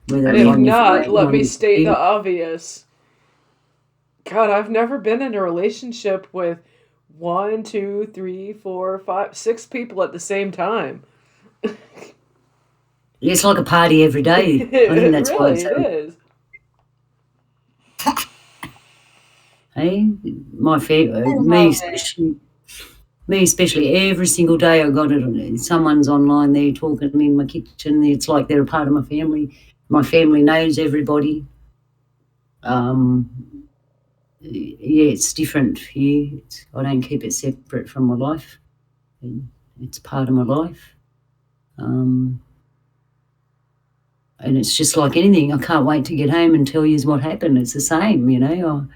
Whether And it's if on your not, phone, let on me your state the computer. obvious. God, I've never been in a relationship with 1, 2, 3, 4, 5, 6 people at the same time. It's like a party every day. I think that's why it's Really, it so. is. Hey, my I me love it. especially, every single day I got it. Someone's online there talking in my kitchen. It's like they're a part of my family. My family knows everybody. Yeah, it's different here. I don't keep it separate from my life. It's part of my life. And it's just like anything. I can't wait to get home and tell you what happened. It's the same,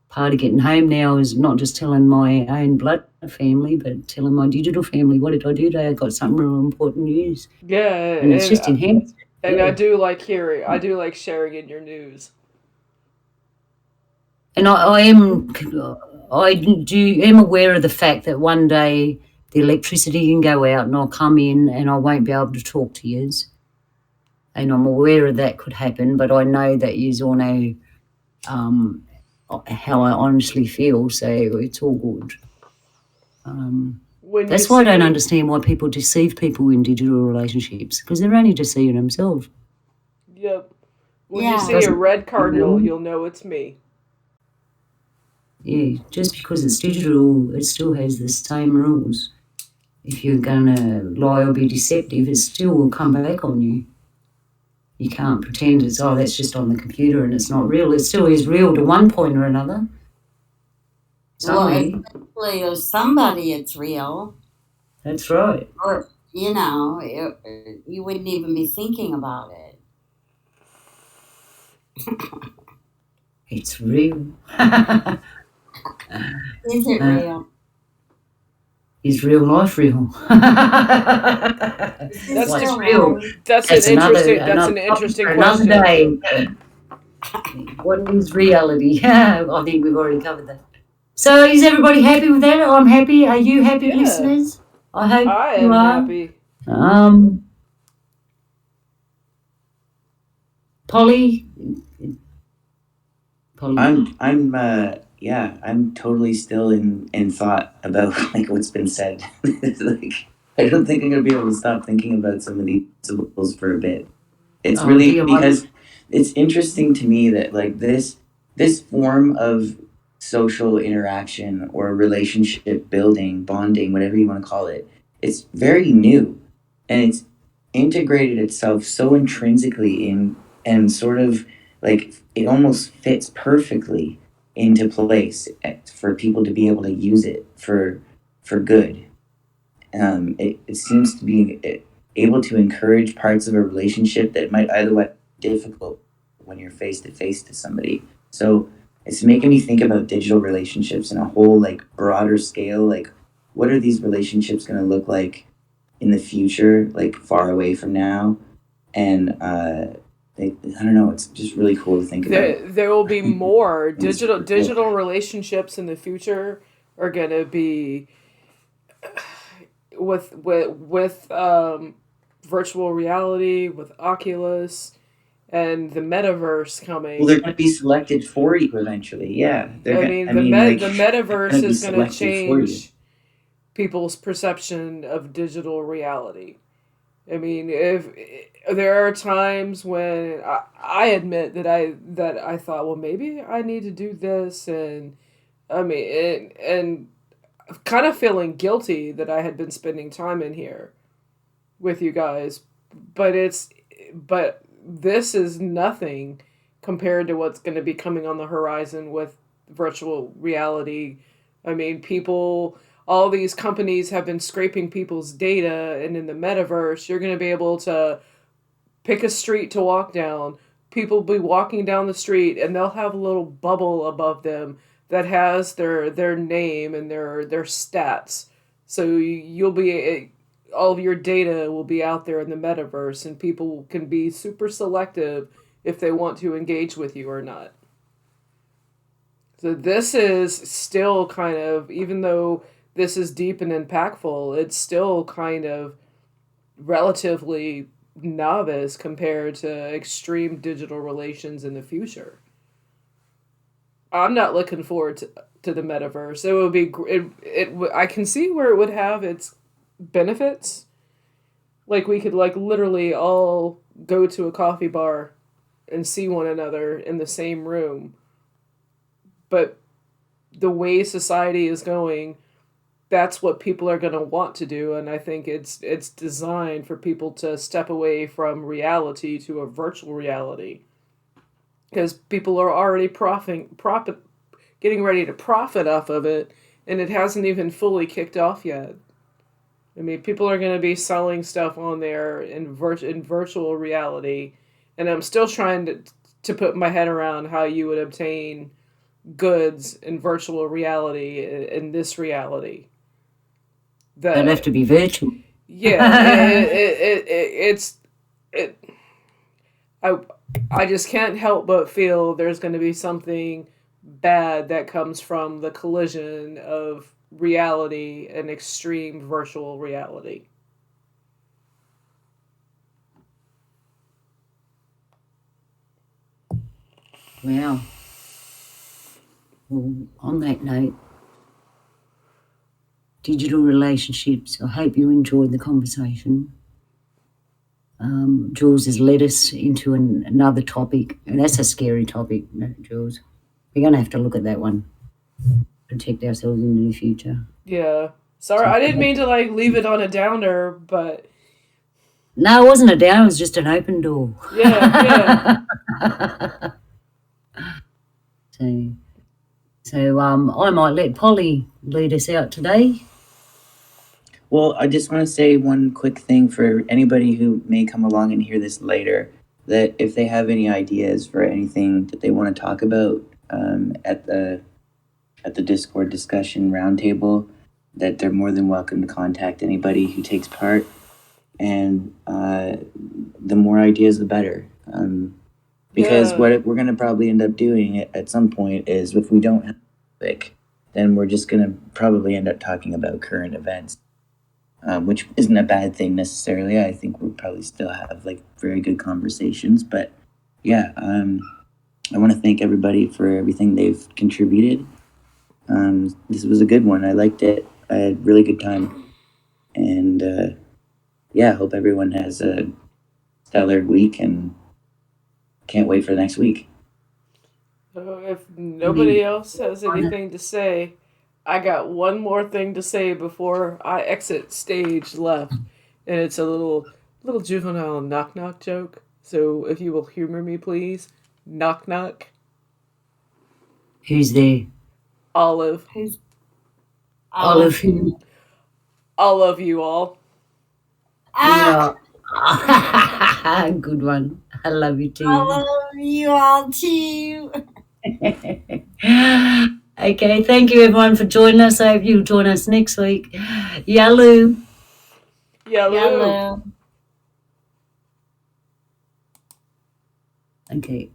Part of getting home now is not just telling my own blood family, but telling my digital family, what did I do today? I got some real important news. Yeah, And it's just enhanced. and Yeah. I do like sharing in your news. And I am aware of the fact that one day the electricity can go out and I'll come in and I won't be able to talk to yous. And I'm aware of that could happen, but I know that yous all know how I honestly feel, so it's all good. When you That's why I don't see, understand why people deceive people in digital relationships, because they're only deceiving themselves. yep, when you Yeah. see a Doesn't red cardinal, you'll know it's me. Yeah, just because it's digital, it still has the same rules. If you're gonna lie or be deceptive, it still will come back on you. You can't pretend that's just on the computer and it's not real. It still is real to one point or another. Well, Somewhere. especially if somebody it's real, That's right. or you wouldn't even be thinking about it. It's real. Is it real? Is real life real? Is That's this What's real real? life? That's That's an interesting. That's another an topic interesting for another question. day. What is reality? I think we've already covered that. So is everybody happy with that? I'm happy. Are you happy, Yeah, listeners? I hope I you am are. happy. Polly? I'm totally still in thought about like what's been said. Like, I don't think I'm gonna be able to stop thinking about some of these symbols for a bit. It's Oh really dear, because it's interesting to me that like this form of social interaction or relationship building, bonding, whatever you want to call it, it's very new, and it's integrated itself so intrinsically in, and sort of like it almost fits perfectly into place for people to be able to use it for good. It seems to be able to encourage parts of a relationship that might otherwise be difficult when you're face to face to somebody. So it's making me think about digital relationships in a whole like broader scale. Like, what are these relationships going to look like in the future, like far away from now? And I don't know. It's just really cool to think about. There will be more It's super cool. digital relationships in the future are gonna be with virtual reality, with Oculus, and the metaverse coming. Well, they're going to be selected for you eventually. Yeah, they're I going. mean, I mean, like, the they're metaverse going to be is going to selected for you. change people's perception of digital reality. I mean, if there are times when I admit that I thought, well, maybe I need to do this, and I mean, and kind of feeling guilty that I had been spending time in here with you guys, but but this is nothing compared to what's going to be coming on the horizon with virtual reality. I mean, people all these companies have been scraping people's data, and in the metaverse, you're going to be able to pick a street to walk down. People will be walking down the street, and they'll have a little bubble above them that has their name and their stats. So you'll be all of your data will be out there in the metaverse, and people can be super selective if they want to engage with you or not. So this is still kind of, even though this is deep and impactful, it's still kind of relatively novice compared to extreme digital relations in the future. I'm not looking forward to the metaverse. It would be I can see where it would have its benefits. Like we could like literally all go to a coffee bar and see one another in the same room. But the way society is going, that's what people are going to want to do, and I think it's designed for people to step away from reality to a virtual reality, because people are already getting ready to profit off of it, and it hasn't even fully kicked off yet. I mean, people are going to be selling stuff on there in virtual reality, and I'm still trying to put my head around how you would obtain goods in virtual reality in this reality. They'll have to be virtual. Yeah, I just can't help but feel there's going to be something bad that comes from the collision of reality and extreme virtual reality. Wow. Well, on that note, digital relationships, I hope you enjoyed the conversation. Jules has led us into another topic, and that's a scary topic, Jules. We're going to have to look at that one, protect ourselves in the future. Yeah. Sorry, I didn't mean to like leave it on a downer, but no, it wasn't a down, it was just an open door. Yeah. So I might let Polly lead us out today. Well, I just want to say one quick thing for anybody who may come along and hear this later, that if they have any ideas for anything that they want to talk about at the Discord discussion roundtable, that they're more than welcome to contact anybody who takes part. And the more ideas, the better. Because what we're going to probably end up doing at some point is, if we don't have a topic, then we're just going to probably end up talking about current events. Which isn't a bad thing necessarily. I think we'll probably still have like very good conversations. But yeah, I want to thank everybody for everything they've contributed. This was a good one. I liked it. I had a really good time. And yeah, I hope everyone has a stellar week and can't wait for next week. So if nobody else has anything to say, I got one more thing to say before I exit stage left, and it's a little juvenile knock knock joke. So if you will humor me, please. Knock knock. Who's there? Olive. Who's Olive who? I'll love you all. Yeah. Good one. I love you too. I love you all too. Okay, thank you everyone for joining us. I hope you'll join us next week. Yalu. Yalu. Yellow. Okay.